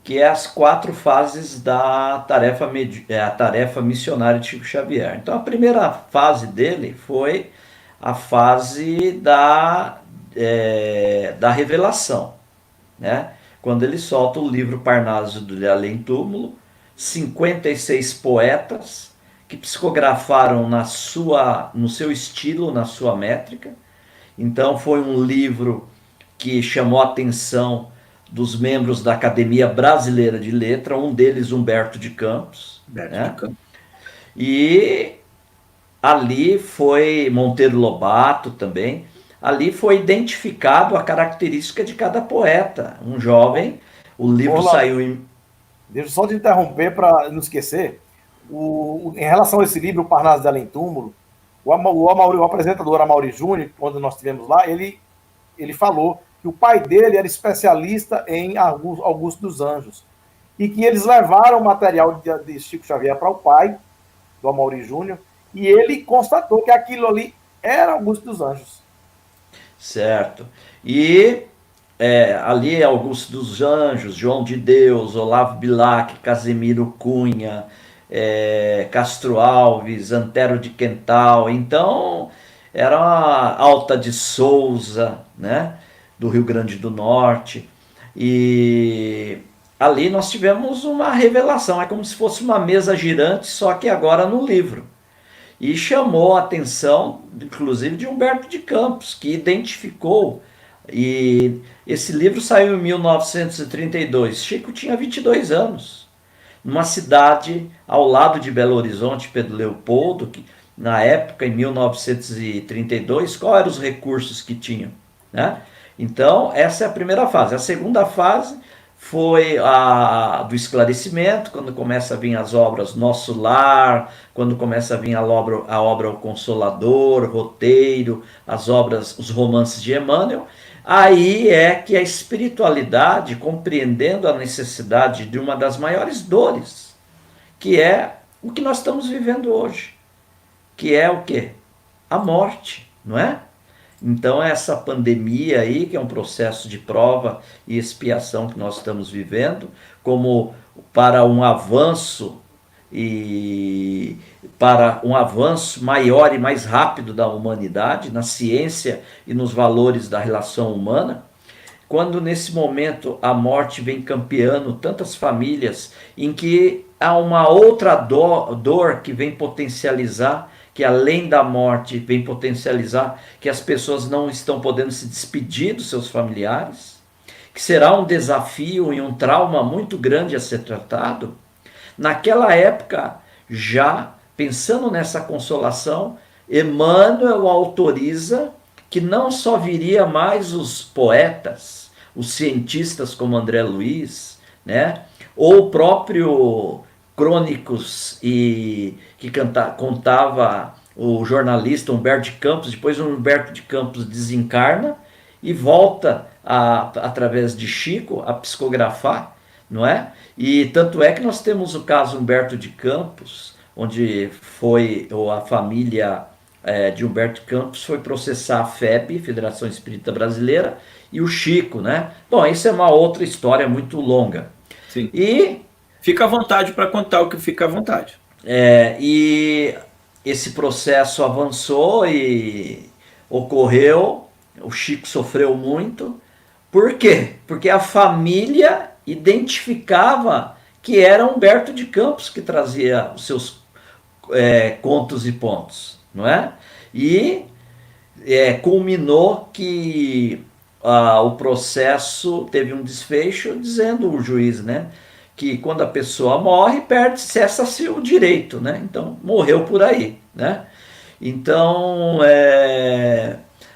que é as 4 fases da a tarefa missionária de Chico Xavier. Então a primeira fase dele foi a fase da revelação, né? Quando ele solta o livro Parnaso do Além Túmulo, 56 poetas que psicografaram no seu estilo, na sua métrica. Então foi um livro que chamou a atenção dos membros da Academia Brasileira de Letra, um deles Humberto de Campos. Né? E ali foi Monteiro Lobato também. Ali foi identificado a característica de cada poeta. Um jovem, o livro saiu em... Deixa eu só te interromper para não esquecer. Em relação a esse livro, O Parnaso de Além Túmulo, o apresentador Amaury Júnior, quando nós estivemos lá, ele falou que o pai dele era especialista em Augusto dos Anjos. E que eles levaram o material de Chico Xavier para o pai, do Amaury Júnior, e ele constatou que aquilo ali era Augusto dos Anjos. Certo. E ali é Augusto dos Anjos, João de Deus, Olavo Bilac, Casemiro Cunha, Castro Alves, Antero de Quental. Então, era uma Alta de Souza, né, do Rio Grande do Norte. E ali nós tivemos uma revelação, é como se fosse uma mesa girante, só que agora no livro. E chamou a atenção, inclusive, de Humberto de Campos, que identificou. E esse livro saiu em 1932. Chico tinha 22 anos. Numa cidade ao lado de Belo Horizonte, Pedro Leopoldo, que na época, em 1932, quais eram os recursos que tinham? Né? Então, essa é a primeira fase. A segunda fase foi a do esclarecimento, quando começa a vir as obras Nosso Lar, quando começa a vir a obra O Consolador, Roteiro, as obras, os romances de Emmanuel. Aí é que a espiritualidade, compreendendo a necessidade de uma das maiores dores, que é o que nós estamos vivendo hoje, que é o quê? A morte, não é? Então essa pandemia aí, que é um processo de prova e expiação que nós estamos vivendo, como para um avanço maior e mais rápido da humanidade, na ciência e nos valores da relação humana, quando nesse momento a morte vem campeando tantas famílias, em que há uma outra dor que vem potencializar, que além da morte vem potencializar que as pessoas não estão podendo se despedir dos seus familiares, que será um desafio e um trauma muito grande a ser tratado. Naquela época, já pensando nessa consolação, Emmanuel autoriza que não só viria mais os poetas, os cientistas como André Luiz, né, ou o próprio Crônicos, e que contava o jornalista Humberto de Campos. Depois o Humberto de Campos desencarna e volta, através de Chico, a psicografar, não é? E tanto é que nós temos o caso Humberto de Campos, onde foi a família de Humberto de Campos foi processar a FEB, Federação Espírita Brasileira, e o Chico, né? Bom, isso é uma outra história muito longa. Sim. E fica à vontade para contar o que fica à vontade. E esse processo avançou e ocorreu, o Chico sofreu muito. Por quê? Porque a família identificava que era Humberto de Campos que trazia os seus contos e pontos, não é? E culminou que o processo teve um desfecho, dizendo o juiz, né, que quando a pessoa morre, cessa-se o direito, né? Então, morreu por aí, né? Então,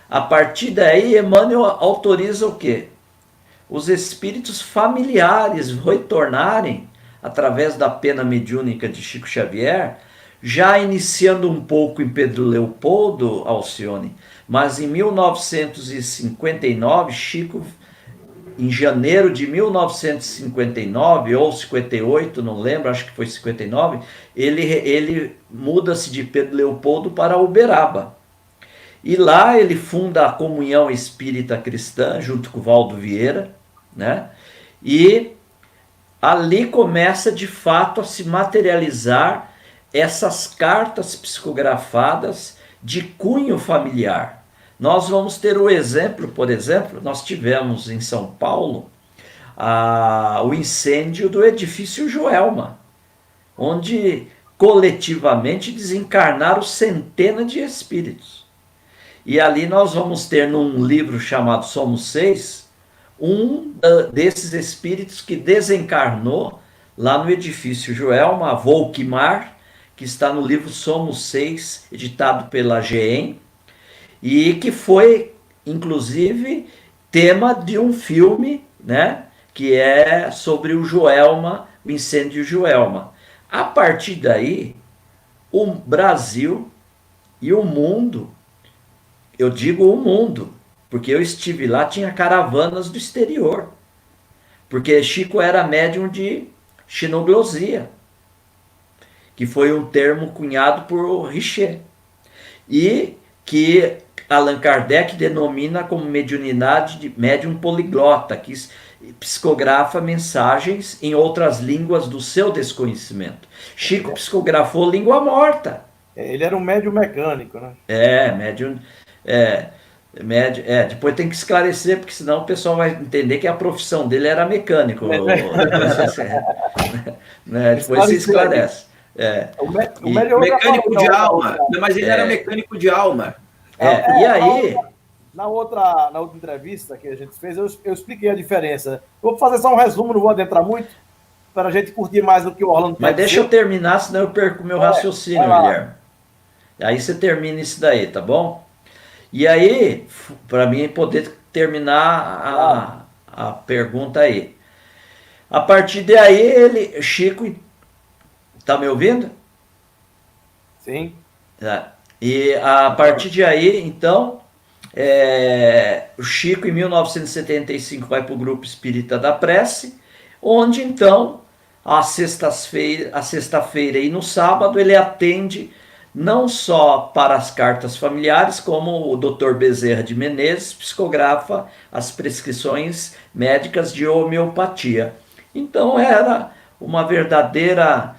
a partir daí, Emmanuel autoriza o quê? Os espíritos familiares retornarem, através da pena mediúnica de Chico Xavier, já iniciando um pouco em Pedro Leopoldo, Alcione, mas em 1959, Chico, em janeiro de 1959, ou 58, não lembro, acho que foi 59, ele muda-se de Pedro Leopoldo para Uberaba. E lá ele funda a Comunhão Espírita Cristã, junto com o Valdo Vieira, né? E ali começa de fato a se materializar essas cartas psicografadas de cunho familiar. Nós vamos ter o exemplo, por exemplo, nós tivemos em São Paulo o incêndio do edifício Joelma, onde coletivamente desencarnaram centenas de espíritos. E ali nós vamos ter, num livro chamado Somos Seis, um desses espíritos que desencarnou lá no edifício Joelma, a Volkmar, que está no livro Somos Seis, editado pela GEM, e que foi, inclusive, tema de um filme, né, que é sobre o Joelma, o incêndio Joelma. A partir daí, o Brasil e o mundo, eu digo o mundo, porque eu estive lá, tinha caravanas do exterior, porque Chico era médium de xenoglosia, que foi um termo cunhado por Richer, e que Allan Kardec denomina como mediunidade de médium poliglota, que psicografa mensagens em outras línguas do seu desconhecimento. Chico psicografou língua morta. Ele era um médium mecânico, né? Médium... depois tem que esclarecer, porque senão o pessoal vai entender que a profissão dele era mecânico. Depois se esclarece. Mecânico de alma. Mas ele era mecânico de alma. E aí... Na outra entrevista que a gente fez, eu expliquei a diferença. Vou fazer só um resumo, não vou adentrar muito, para a gente curtir mais do que o Orlando. Mas deixa eu terminar, senão eu perco meu raciocínio, Guilherme. Aí você termina isso daí, tá bom? E aí, para mim poder terminar a pergunta aí. A partir daí, Chico... Tá me ouvindo? Sim. E a partir de aí, então, o Chico, em 1975, vai para o Grupo Espírita da Prece, onde, então, a sexta-feira e no sábado, ele atende não só para as cartas familiares, como o Dr. Bezerra de Menezes psicografa as prescrições médicas de homeopatia. Então, era uma verdadeira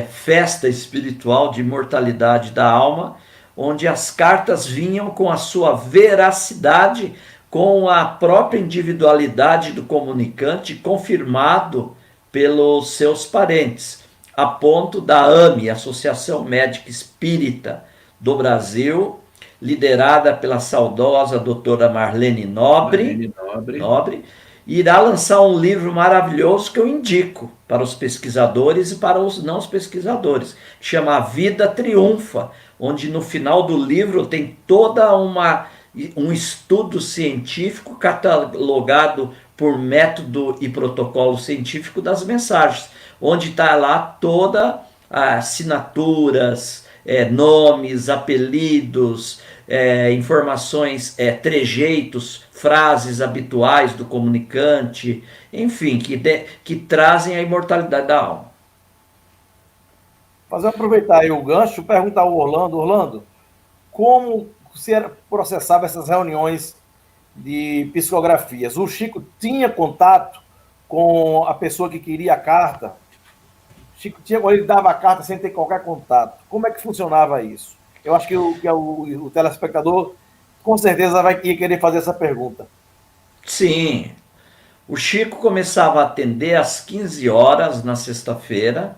festa espiritual de imortalidade da alma, onde as cartas vinham com a sua veracidade, com a própria individualidade do comunicante, confirmado pelos seus parentes, a ponto da AME, Associação Médica Espírita do Brasil, liderada pela saudosa doutora Marlene Nobre, irá lançar um livro maravilhoso que eu indico para os pesquisadores e para os não pesquisadores, que chama A Vida Triunfa, onde no final do livro tem toda um estudo científico catalogado por método e protocolo científico das mensagens, onde está lá toda as assinaturas, nomes, apelidos, informações, trejeitos, frases habituais do comunicante, enfim, que trazem a imortalidade da alma. Mas aproveitar aí o gancho, perguntar ao Orlando. Orlando, como se processava essas reuniões de psicografias? O Chico tinha contato com a pessoa que queria a carta? Chico tinha, ele dava a carta sem ter qualquer contato. Como é que funcionava isso? Eu acho que o telespectador com certeza ia querer fazer essa pergunta. Sim, o Chico começava a atender às 15 horas na sexta-feira.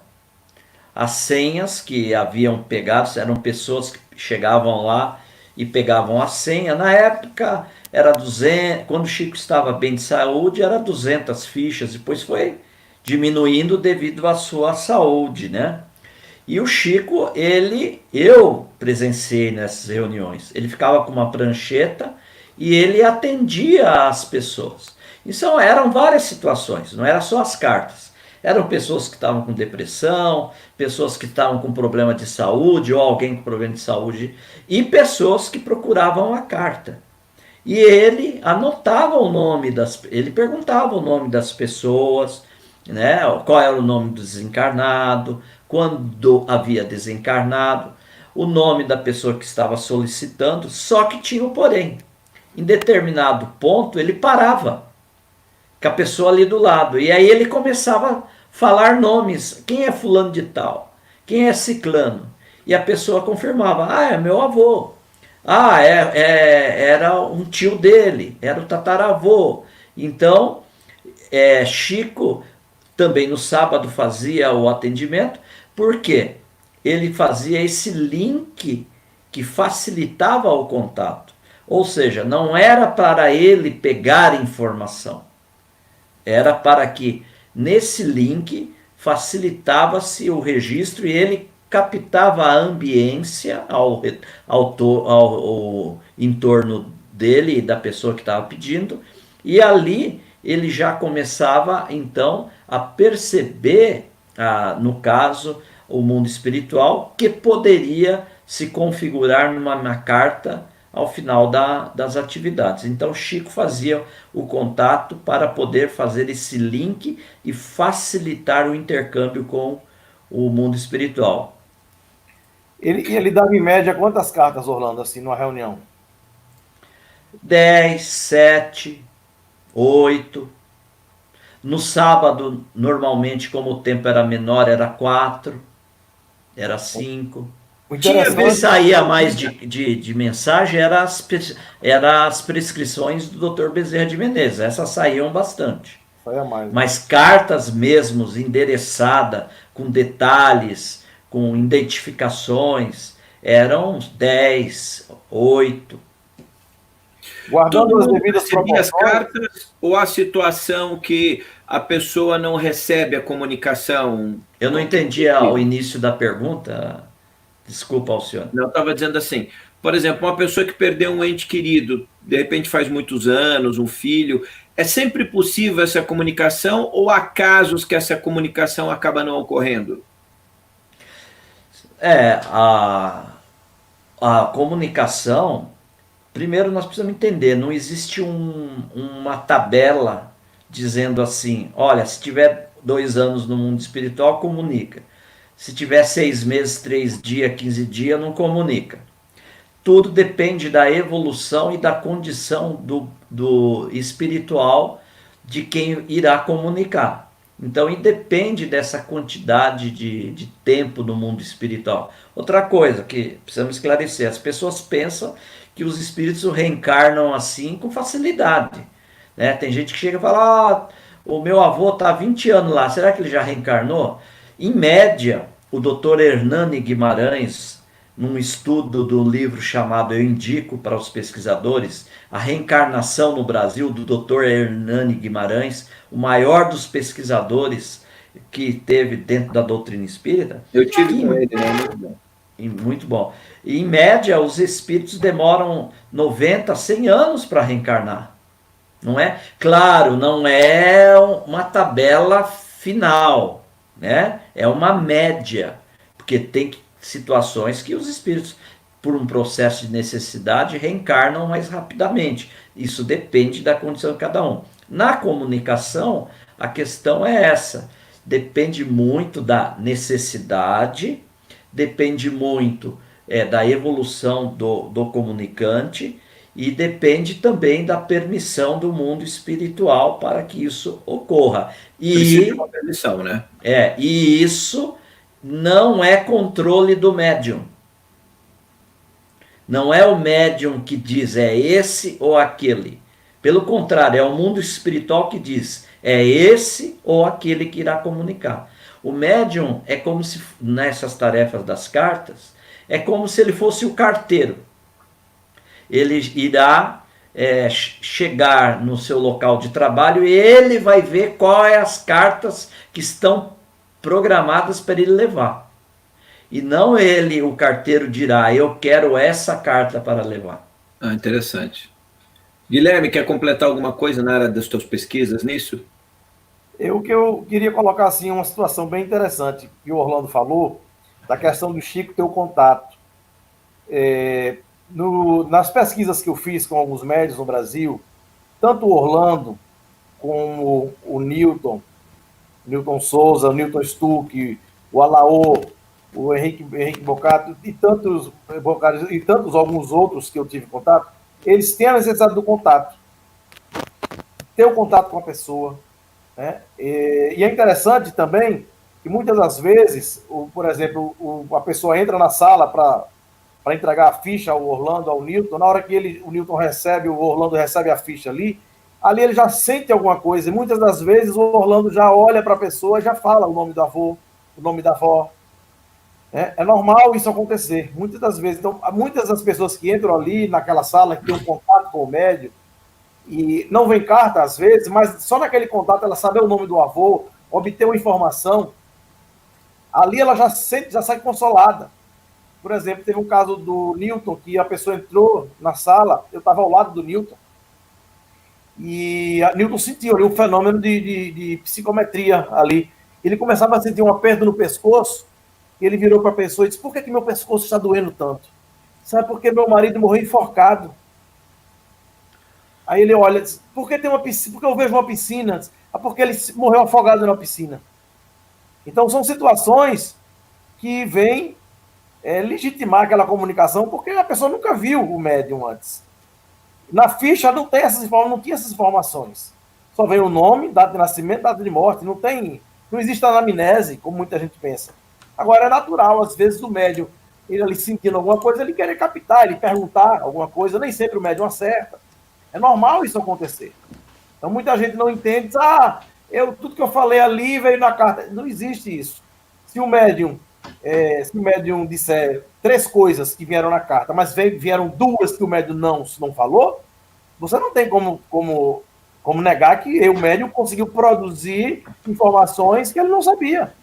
As senhas que haviam pegado eram pessoas que chegavam lá e pegavam a senha. Na época era 200, quando o Chico estava bem de saúde, era 200 fichas, depois foi diminuindo devido à sua saúde, né? E o Chico, eu presenciei nessas reuniões. Ele ficava com uma prancheta e ele atendia as pessoas. Então eram várias situações, não era só as cartas. Eram pessoas que estavam com depressão, pessoas que estavam com problema de saúde, ou alguém com problema de saúde, e pessoas que procuravam a carta. E ele anotava o nome ele perguntava o nome das pessoas, né? Qual era o nome do desencarnado, quando havia desencarnado, o nome da pessoa que estava solicitando, só que tinha um porém. Em determinado ponto ele parava com a pessoa ali do lado, e aí ele começava a falar nomes, quem é fulano de tal, quem é ciclano, e a pessoa confirmava, é meu avô, era um tio dele, era o tataravô. Então Chico também no sábado fazia o atendimento, porque ele fazia esse link que facilitava o contato, ou seja, não era para ele pegar informação, era para que nesse link facilitava-se o registro e ele captava a ambiência ao entorno dele e da pessoa que estava pedindo, e ali ele já começava então a perceber, no caso, o mundo espiritual que poderia se configurar numa carta ao final das atividades. Então Chico fazia o contato para poder fazer esse link e facilitar o intercâmbio com o mundo espiritual. Ele dava em média quantas cartas, Orlando, assim, numa reunião? 10, 7, 8. No sábado, normalmente, como o tempo era menor, era 4, era 5. Tinha que saía mais de mensagem, era as prescrições do Dr. Bezerra de Menezes. Essas saíam bastante. Mas cartas mesmo, endereçadas, com detalhes, com identificações, eram 10, 8. Guardando as devidas proporções. As cartas ou a situação que a pessoa não recebe a comunicação? Eu não entendi o início da pergunta. Desculpa, Alcione. Não, eu estava dizendo assim, por exemplo, uma pessoa que perdeu um ente querido, de repente faz muitos anos, um filho, é sempre possível essa comunicação ou há casos que essa comunicação acaba não ocorrendo? A comunicação, primeiro nós precisamos entender, não existe uma tabela dizendo assim, olha, se tiver 2 anos no mundo espiritual, comunica. Se tiver 6 meses, 3 dias, 15 dias, não comunica. Tudo depende da evolução e da condição do espiritual de quem irá comunicar. Então, independe dessa quantidade de tempo no mundo espiritual. Outra coisa que precisamos esclarecer, as pessoas pensam que os espíritos reencarnam assim com facilidade. Né? Tem gente que chega e fala, o meu avô está há 20 anos lá, será que ele já reencarnou? Em média, o Dr. Hernani Guimarães, num estudo do livro chamado Eu Indico para os Pesquisadores, a reencarnação no Brasil, do Dr. Hernani Guimarães, o maior dos pesquisadores que teve dentro da doutrina espírita. Eu tive com ele, né? Muito bom. Muito bom. E, em média, os espíritos demoram 90, 100 anos para reencarnar. Não é? Claro, não é uma tabela final, né? É uma média, porque tem que situações que os espíritos, por um processo de necessidade, reencarnam mais rapidamente. Isso depende da condição de cada um. Na comunicação, a questão é essa. Depende muito da necessidade, depende muito da evolução do comunicante e depende também da permissão do mundo espiritual para que isso ocorra. Precisa de uma permissão, né? E isso não é controle do médium. Não é o médium que diz é esse ou aquele. Pelo contrário, é o mundo espiritual que diz é esse ou aquele que irá comunicar. O médium é como se, nessas tarefas das cartas, é como se ele fosse o carteiro. Ele irá chegar no seu local de trabalho e ele vai ver quais as cartas que estão programadas para ele levar. E não ele, o carteiro, dirá, eu quero essa carta para levar. Ah, interessante. Guilherme, quer completar alguma coisa na área das tuas pesquisas nisso? Que eu queria colocar assim uma situação bem interessante que o Orlando falou, da questão do Chico ter o contato. Nas pesquisas que eu fiz com alguns médios no Brasil, tanto o Orlando como o Newton Souza, o Newton Stuck, o Alaô, o Henrique Bocato e tantos alguns outros que eu tive contato, eles têm a necessidade do contato, ter o contato com a pessoa, né? E é interessante também que muitas das vezes, por exemplo, a pessoa entra na sala para entregar a ficha ao Orlando, ao Newton, na hora que o Newton recebe, o Orlando recebe a ficha ali ele já sente alguma coisa, e muitas das vezes o Orlando já olha para a pessoa e já fala o nome do avô, o nome da avó. É normal isso acontecer, muitas das vezes. Então, muitas das pessoas que entram ali naquela sala, que tem um contato com o médium, e não vem carta às vezes, mas só naquele contato ela sabe o nome do avô, obter uma informação, ali ela já sai consolada. Por exemplo, teve um caso do Newton, que a pessoa entrou na sala, eu estava ao lado do Newton, e a Newton sentiu ali um fenômeno de psicometria ali. Ele começava a sentir um aperto no pescoço, e ele virou para a pessoa e disse, por que meu pescoço está doendo tanto? Sabe, porque meu marido morreu enforcado. Aí ele olha e diz, por que tem uma piscina? Porque eu vejo uma piscina. Diz, porque ele morreu afogado na piscina. Então são situações que vêm legitimar aquela comunicação, porque a pessoa nunca viu o médium antes. Na ficha não tinha essas informações. Só vem o nome, data de nascimento, data de morte. Não existe anamnese, como muita gente pensa. Agora, é natural, às vezes, o médium, ele ali sentindo alguma coisa, ele querer captar, ele perguntar alguma coisa, nem sempre o médium acerta. É normal isso acontecer. Então, muita gente não entende, diz, tudo que eu falei ali veio na carta. Não existe isso. Se o médium disser 3 coisas que vieram na carta, mas vieram 2 que o médium não falou, você não tem como negar que o médium conseguiu produzir informações que ele não sabia.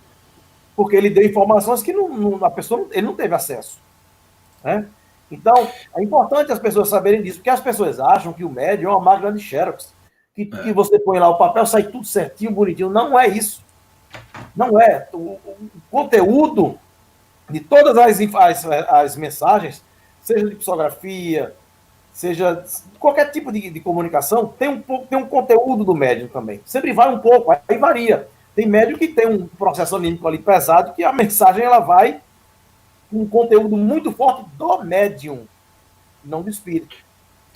Porque ele deu informações que a pessoa ele não teve acesso. Né? Então, é importante as pessoas saberem disso, porque as pessoas acham que o médium é uma máquina de Xerox, que você põe lá o papel, sai tudo certinho, bonitinho. Não é isso. Não é. O conteúdo de todas as mensagens, seja de psicografia, seja de qualquer tipo de comunicação, tem um conteúdo do médium também. Sempre vai um pouco, aí varia. Tem médium que tem um processo anímico ali pesado, que a mensagem ela vai com um conteúdo muito forte do médium, não do espírito.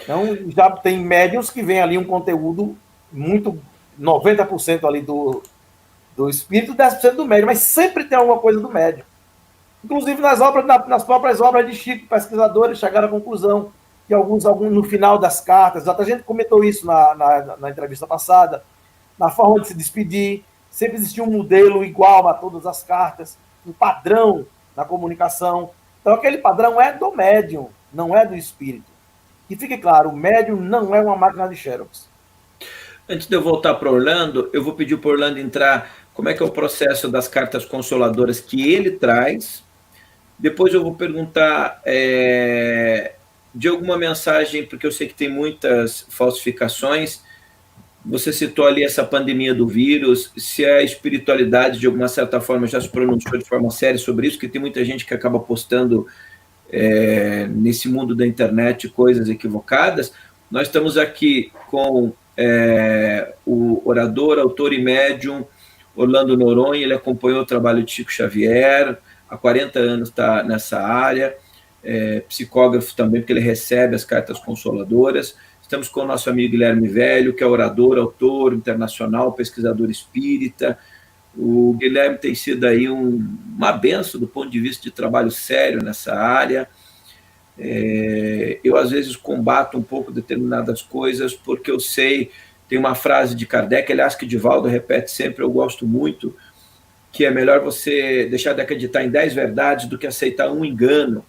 Então, já tem médiums que vem ali um conteúdo muito, 90% ali do espírito, 10% do médium, mas sempre tem alguma coisa do médium. Inclusive, nas próprias obras de Chico, pesquisadores chegaram à conclusão que alguns no final das cartas, até a gente comentou isso na entrevista passada, na forma de se despedir, sempre existia um modelo igual a todas as cartas, um padrão na comunicação. Então, aquele padrão é do médium, não é do espírito. Que fique claro, o médium não é uma máquina de Xerox. Antes de eu voltar para Orlando, eu vou pedir para o Orlando entrar como é que é o processo das cartas consoladoras que ele traz. Depois eu vou perguntar de alguma mensagem, porque eu sei que tem muitas falsificações, Você citou ali essa pandemia do vírus, se a espiritualidade, de alguma certa forma, já se pronunciou de forma séria sobre isso, porque tem muita gente que acaba postando nesse mundo da internet coisas equivocadas. Nós estamos aqui com o orador, autor e médium Orlando Noronha. Ele acompanhou o trabalho de Chico Xavier, há 40 anos está nessa área, psicógrafo também, porque ele recebe as cartas consoladoras. Estamos com o nosso amigo Guilherme Velho, que é orador, autor internacional, pesquisador espírita. O Guilherme tem sido aí uma benção do ponto de vista de trabalho sério nessa área. Eu, às vezes, combato um pouco determinadas coisas, porque eu sei, tem uma frase de Kardec, aliás, que Divaldo repete sempre, eu gosto muito, que é melhor você deixar de acreditar em 10 verdades do que aceitar um engano.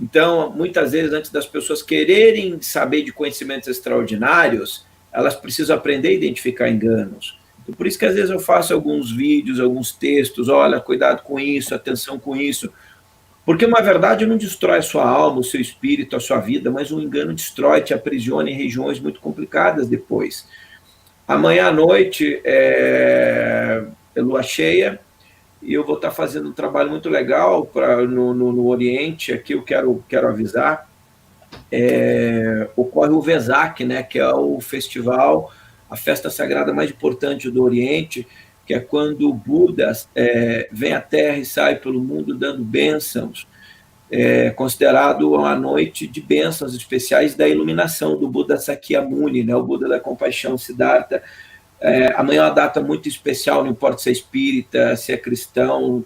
Então, muitas vezes, antes das pessoas quererem saber de conhecimentos extraordinários, elas precisam aprender a identificar enganos. Então, por isso que, às vezes, eu faço alguns vídeos, alguns textos, olha, cuidado com isso, atenção com isso, porque uma verdade não destrói a sua alma, o seu espírito, a sua vida, mas um engano destrói, te aprisiona em regiões muito complicadas depois. Amanhã à noite é lua cheia, e eu vou estar fazendo um trabalho muito legal no Oriente. Aqui eu quero avisar, ocorre o Vesak, né, que é o festival, a festa sagrada mais importante do Oriente, que é quando o Buda vem à Terra e sai pelo mundo dando bênçãos, considerado uma noite de bênçãos especiais da iluminação do Buda Sakyamuni, né, o Buda da compaixão, Siddhartha. Amanhã é uma data muito especial, não importa se é espírita, se é cristão.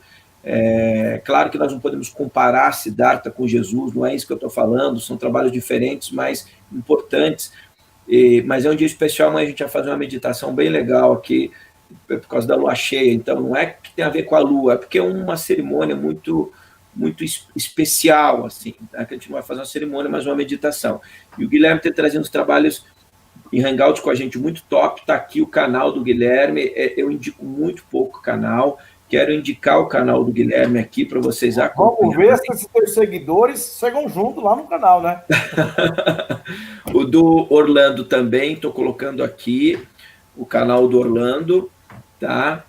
Claro que nós não podemos comparar Siddhartha com Jesus, não é isso que eu estou falando, são trabalhos diferentes, mas importantes. Mas é um dia especial, amanhã a gente vai fazer uma meditação bem legal aqui, por causa da lua cheia. Então, não é que tem a ver com a lua, é porque é uma cerimônia muito especial, assim, tá? Que a gente não vai fazer uma cerimônia, mas uma meditação. E o Guilherme tem trazido uns trabalhos em Hangout com a gente muito top. Está aqui o canal do Guilherme. Eu indico muito pouco o canal, quero indicar o canal do Guilherme aqui para vocês acompanharem. Vamos ver se esses teus seguidores chegam junto lá no canal, né? O do Orlando também, estou colocando aqui o canal do Orlando, tá?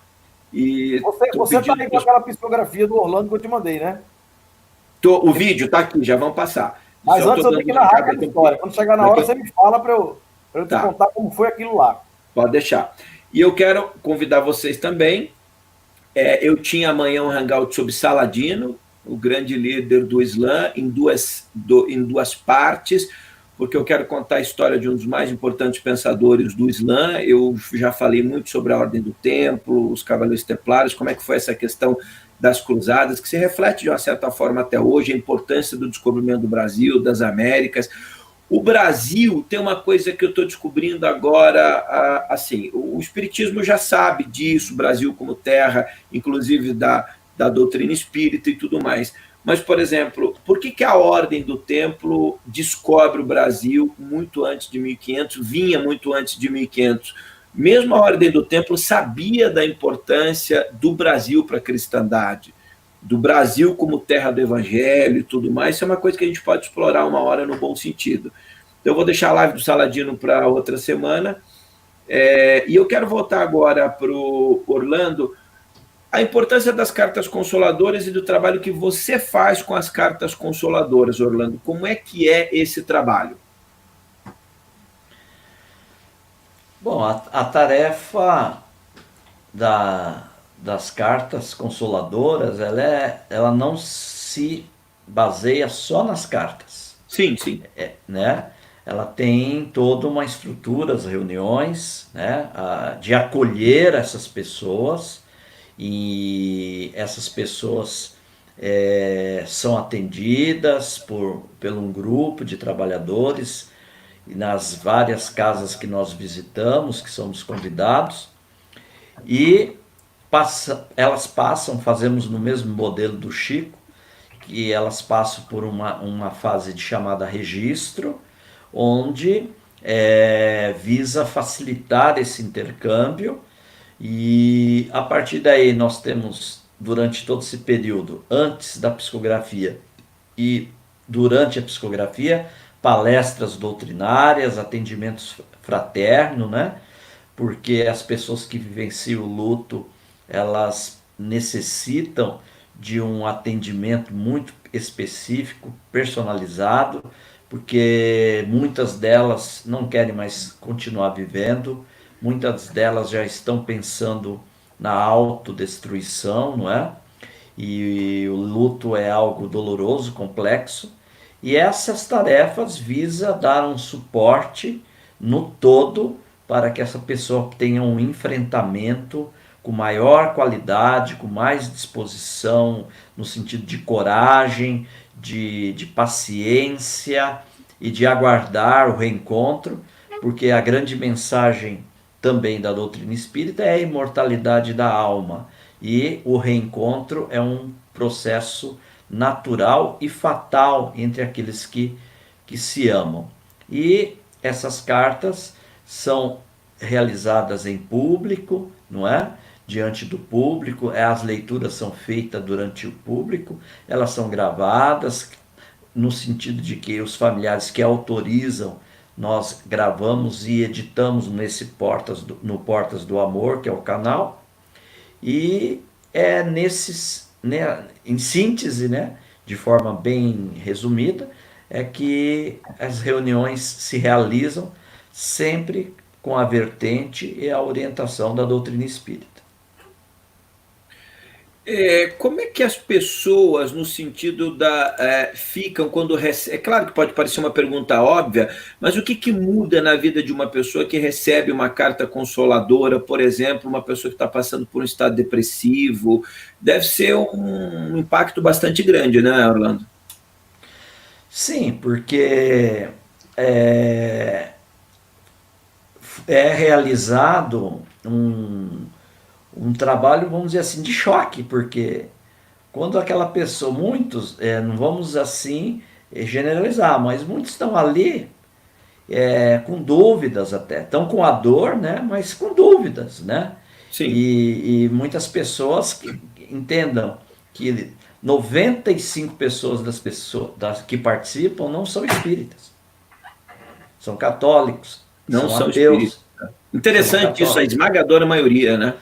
E você está aí com aquela psicografia do Orlando que eu te mandei, né? O vídeo está aqui, já vamos passar. Mas antes eu tenho que narrar aquela história. Quando chegar na hora, você me fala para eu te contar como foi aquilo lá. Pode deixar. E eu quero convidar vocês também. Eu tinha amanhã um hangout sobre Saladino, o grande líder do Islã, em duas partes, porque eu quero contar a história de um dos mais importantes pensadores do Islã. Eu já falei muito sobre a Ordem do Templo, os Cavaleiros Templários, como é que foi essa questão das cruzadas, que se reflete de uma certa forma até hoje, a importância do descobrimento do Brasil, das Américas. O Brasil tem uma coisa que eu estou descobrindo agora, assim, o Espiritismo já sabe disso, o Brasil como terra, inclusive da doutrina espírita e tudo mais. Mas, por exemplo, por que a Ordem do Templo descobre o Brasil muito antes de 1500, vinha muito antes de 1500? Mesmo a Ordem do Templo sabia da importância do Brasil para a cristandade, do Brasil como terra do Evangelho e tudo mais. Isso é uma coisa que a gente pode explorar uma hora no bom sentido. Então, eu vou deixar a live do Saladino para outra semana. E eu quero voltar agora para o Orlando, a importância das cartas consoladoras e do trabalho que você faz com as cartas consoladoras, Orlando. Como é que é esse trabalho? Bom, a tarefa das cartas consoladoras, ela não se baseia só nas cartas. Sim. Né? Ela tem toda uma estrutura, as reuniões, né, de acolher essas pessoas, e essas pessoas são atendidas por um grupo de trabalhadores nas várias casas que nós visitamos, que somos convidados, e elas passam, fazemos no mesmo modelo do Chico, que elas passam por uma fase de chamada registro, onde visa facilitar esse intercâmbio, e a partir daí nós temos, durante todo esse período, antes da psicografia e durante a psicografia, palestras doutrinárias, atendimentos fraternos, né? porque as pessoas que vivenciam o luto, elas necessitam de um atendimento muito específico, personalizado, porque muitas delas não querem mais continuar vivendo, muitas delas já estão pensando na autodestruição, não é? E o luto é algo doloroso, complexo, e essas tarefas visam dar um suporte no todo para que essa pessoa tenha um enfrentamento com maior qualidade, com mais disposição, no sentido de coragem, de paciência e de aguardar o reencontro, porque a grande mensagem também da doutrina espírita é a imortalidade da alma. E o reencontro é um processo natural e fatal entre aqueles que se amam. E essas cartas são realizadas em público, não é? Diante do público, as leituras são feitas durante o público, elas são gravadas, no sentido de que os familiares que autorizam, nós gravamos e editamos no Portas do Amor, que é o canal, e é nesses, né, em síntese, né, de forma bem resumida, é que as reuniões se realizam sempre com a vertente e a orientação da doutrina espírita. Como é que as pessoas, no sentido ficam quando recebem? É claro que pode parecer uma pergunta óbvia, mas o que muda na vida de uma pessoa que recebe uma carta consoladora, por exemplo, uma pessoa que está passando por um estado depressivo? Deve ser um impacto bastante grande, né, Orlando? Sim, porque é, é realizado um trabalho, vamos dizer assim, de choque, porque quando aquela pessoa, muitos, não vamos assim generalizar, mas muitos estão ali com dúvidas até, estão com a dor, né, mas com dúvidas, né? Sim. E muitas pessoas que entendam que 95 pessoas que participam não são espíritas, são católicos, Não são são espíritas. ateus, são Interessante isso, a católicos, esmagadora maioria, né?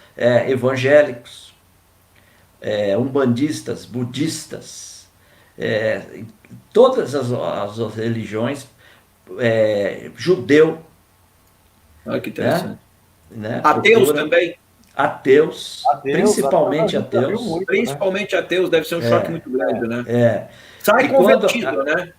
evangélicos, umbandistas, budistas, é, todas as religiões, judeu, Olha que né? interessante. Né? Ateus Procura também, ateus, A principalmente gente já viu ateus. muito, né? principalmente ateus, deve ser um choque muito grande, né? E Sai quando, convertido, né?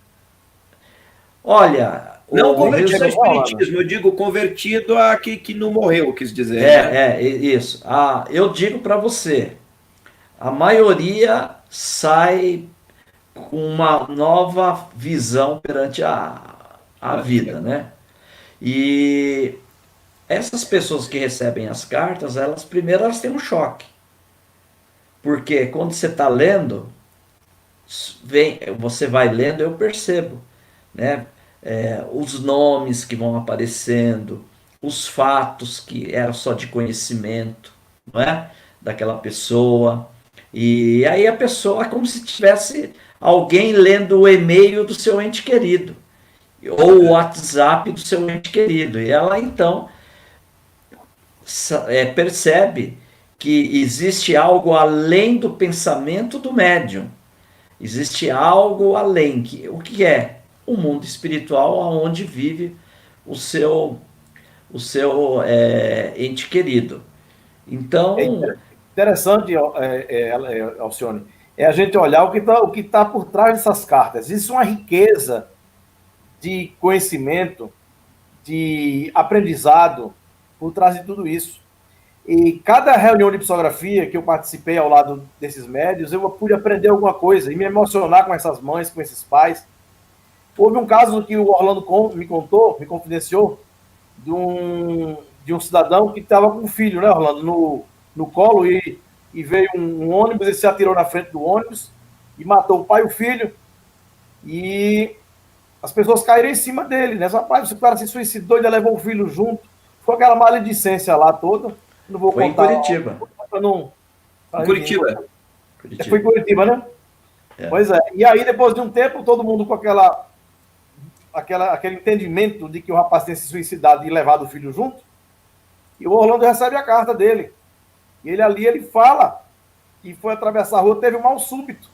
olha, Não o convertido ao resumo, espiritismo, eu digo convertido a que não morreu, quis dizer, né? isso. Eu digo para você, a maioria sai com uma nova visão perante a Olha que vida, legal. né? E essas pessoas que recebem as cartas, elas primeiro elas têm um choque. Porque quando você está lendo, você vai lendo, eu percebo, né? Os nomes que vão aparecendo, os fatos que eram só de conhecimento, não é? Daquela pessoa. E aí a pessoa é como se tivesse alguém lendo o e-mail do seu ente querido, ou o WhatsApp do seu ente querido. E ela então percebe que existe algo além do pensamento do médium. Existe algo além. O que é? O mundo espiritual onde vive o seu, ente querido. É Então, interessante, Alcione, é a gente olhar o que tá por trás dessas cartas. Existe uma riqueza de conhecimento, de aprendizado por trás de tudo isso. E cada reunião de psicografia que eu participei ao lado desses médios, eu pude aprender alguma coisa e me emocionar com essas mães, com esses pais. Houve um caso que o Orlando me contou, me confidenciou, de um cidadão que estava com um filho, né, Orlando, no colo, e veio um ônibus, ele se atirou na frente do ônibus e matou o pai e o filho. E as pessoas caíram em cima dele, né? Rapaz, o cara se suicidou, ele levou o filho junto. Ficou aquela maledicência lá toda. Não vou foi em contar. Curitiba. Para não. Em Curitiba. Foi em Curitiba, né? Pois é. E aí, depois de um tempo, todo mundo com aquele entendimento de que o rapaz tinha se suicidado e levado o filho junto. E o Orlando recebe a carta dele. E ele ali, ele fala que foi atravessar a rua, teve um mal súbito.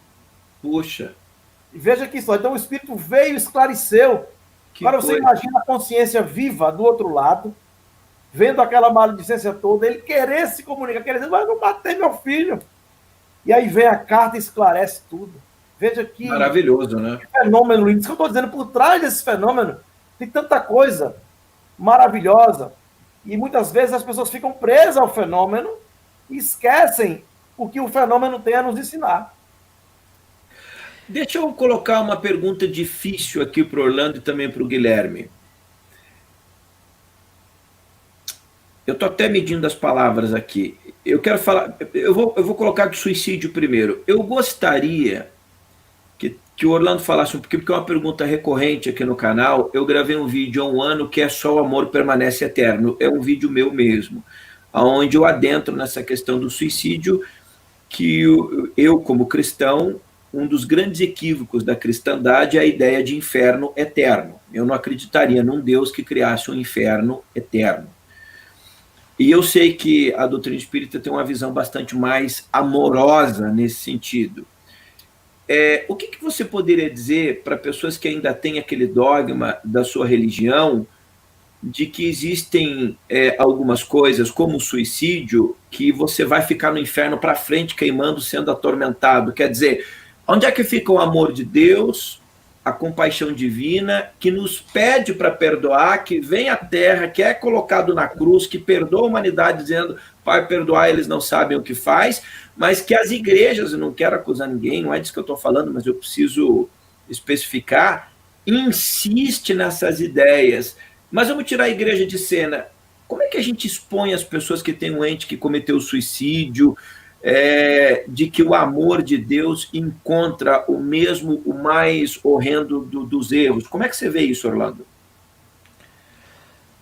Puxa. E veja que só, então o Espírito veio e esclareceu. Agora você imagina a consciência viva do outro lado, vendo aquela maledicência toda, ele querer se comunicar, querer dizer, mas eu matei meu filho. E aí vem a carta e esclarece tudo. Veja que maravilhoso, né? Que fenômeno lindo. Isso que eu estou dizendo, por trás desse fenômeno, tem tanta coisa maravilhosa. E muitas vezes as pessoas ficam presas ao fenômeno e esquecem o que o fenômeno tem a nos ensinar. Deixa eu colocar uma pergunta difícil aqui para o Orlando e também para o Guilherme. Eu estou até medindo as palavras aqui. Eu quero falar. Eu vou colocar de suicídio primeiro. Eu gostaria que o Orlando falasse um pouquinho, porque é uma pergunta recorrente aqui no canal. Eu gravei um vídeo há um ano que é Só o Amor Permanece Eterno. É um vídeo meu mesmo, onde eu adentro nessa questão do suicídio, que eu, como cristão, um dos grandes equívocos da cristandade é a ideia de inferno eterno. Eu não acreditaria num Deus que criasse um inferno eterno. E eu sei que a doutrina espírita tem uma visão bastante mais amorosa nesse sentido. O que você poderia dizer para pessoas que ainda têm aquele dogma da sua religião de que existem algumas coisas, como o suicídio, que você vai ficar no inferno para frente, queimando, sendo atormentado? Quer dizer, onde é que fica o amor de Deus, a compaixão divina, que nos pede para perdoar, que vem à Terra, que é colocado na cruz, que perdoa a humanidade, dizendo, Pai, perdoar, eles não sabem o que faz, mas que as igrejas, eu não quero acusar ninguém, não é disso que eu estou falando, mas eu preciso especificar, insiste nessas ideias. Mas vamos tirar a igreja de cena. Como é que a gente expõe as pessoas que têm um ente que cometeu suicídio, de que o amor de Deus encontra o mesmo, o mais horrendo dos erros? Como é que você vê isso, Orlando?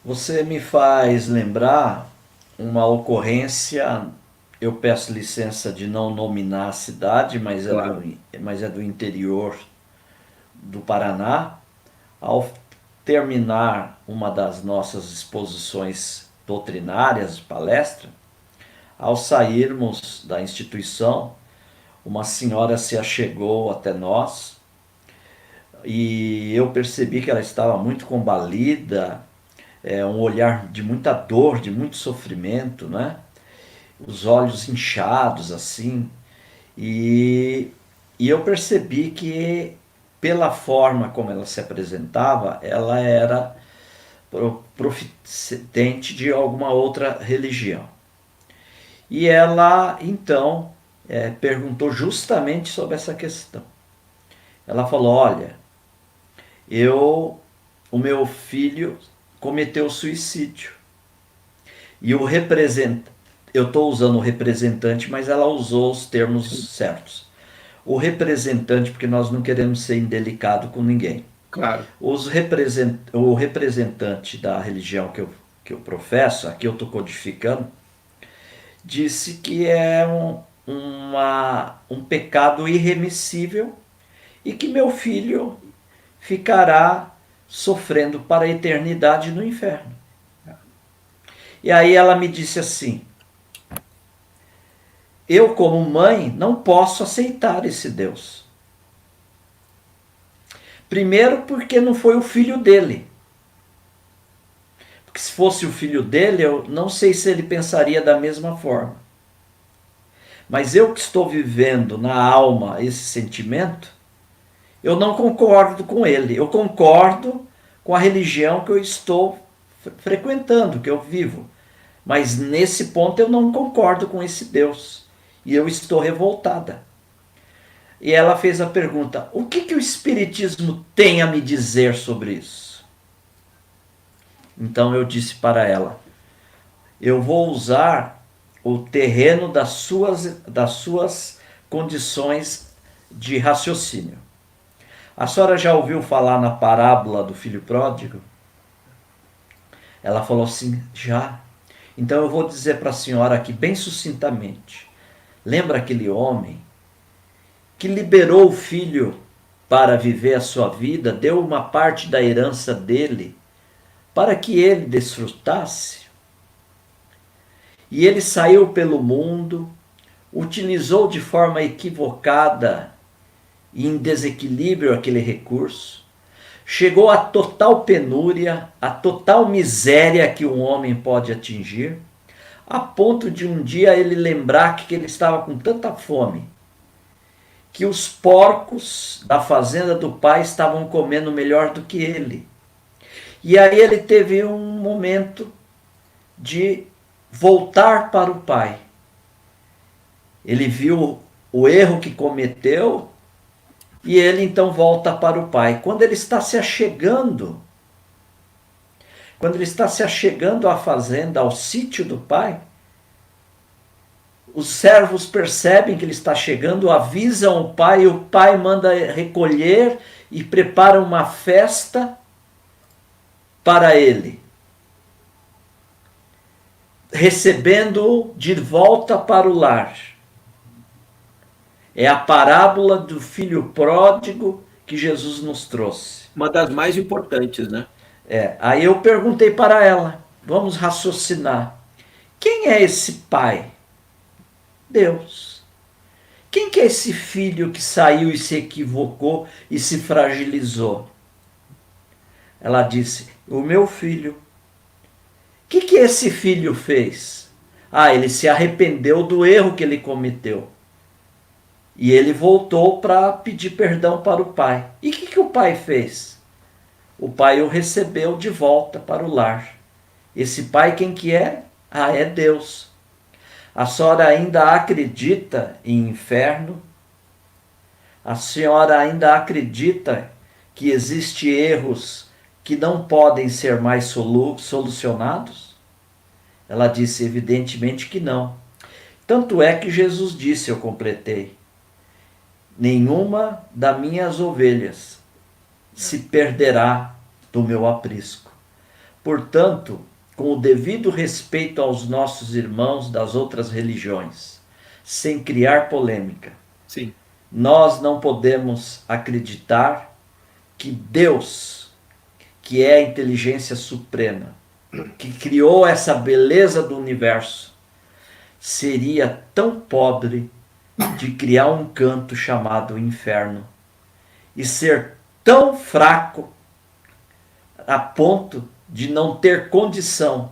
Você me faz lembrar uma ocorrência, eu peço licença de não nominar a cidade, mas Claro. é do interior do Paraná. Ao terminar uma das nossas exposições doutrinárias, palestra, ao sairmos da instituição, uma senhora se achegou até nós e eu percebi que ela estava muito combalida, um olhar de muita dor, de muito sofrimento, né? Os olhos inchados assim, e eu percebi que pela forma como ela se apresentava, ela era profetente de alguma outra religião. E ela, então, perguntou justamente sobre essa questão. Ela falou, olha, o meu filho cometeu suicídio. E eu estou usando o representante, mas ela usou os termos certos. O representante, porque nós não queremos ser indelicado com ninguém. Claro. O representante da religião que eu professo, aqui eu estou codificando, disse que é um pecado irremissível e que meu filho ficará sofrendo para a eternidade no inferno. E aí ela me disse assim, eu como mãe não posso aceitar esse Deus. Primeiro porque não foi o filho dele. Porque se fosse o filho dele, eu não sei se ele pensaria da mesma forma. Mas eu que estou vivendo na alma esse sentimento, eu não concordo com ele. Eu concordo com a religião que eu estou frequentando, que eu vivo. Mas nesse ponto eu não concordo com esse Deus. E eu estou revoltada. E ela fez a pergunta, o que o Espiritismo tem a me dizer sobre isso? Então eu disse para ela, eu vou usar o terreno das suas condições de raciocínio. A senhora já ouviu falar na parábola do filho pródigo? Ela falou assim, já. Então eu vou dizer para a senhora aqui bem sucintamente. Lembra aquele homem que liberou o filho para viver a sua vida, deu uma parte da herança dele para que ele desfrutasse? E ele saiu pelo mundo, utilizou de forma equivocada e em desequilíbrio aquele recurso, chegou à total penúria, à total miséria que um homem pode atingir, a ponto de um dia ele lembrar que ele estava com tanta fome, que os porcos da fazenda do pai estavam comendo melhor do que ele. E aí ele teve um momento de voltar para o pai. Ele viu o erro que cometeu e ele então volta para o pai. Quando ele está se achegando à fazenda, ao sítio do pai, os servos percebem que ele está chegando, avisam o pai manda recolher e prepara uma festa para ele, recebendo-o de volta para o lar. É a parábola do filho pródigo que Jesus nos trouxe. Uma das mais importantes, né? Aí eu perguntei para ela, vamos raciocinar. Quem é esse pai? Deus. Quem que é esse filho que saiu e se equivocou e se fragilizou? Ela disse, o meu filho. O que esse filho fez? Ele se arrependeu do erro que ele cometeu. E ele voltou para pedir perdão para o pai. E o que o pai fez? O pai o recebeu de volta para o lar. Esse pai quem que é? É Deus. A senhora ainda acredita em inferno? A senhora ainda acredita que existem erros que não podem ser mais solucionados? Ela disse, evidentemente que não. Tanto é que Jesus disse, eu completei, nenhuma das minhas ovelhas se perderá do meu aprisco. Portanto, com o devido respeito aos nossos irmãos das outras religiões, sem criar polêmica, sim, nós não podemos acreditar que Deus, que é a inteligência suprema, que criou essa beleza do universo, seria tão pobre de criar um canto chamado inferno e ser tão fraco a ponto de não ter condição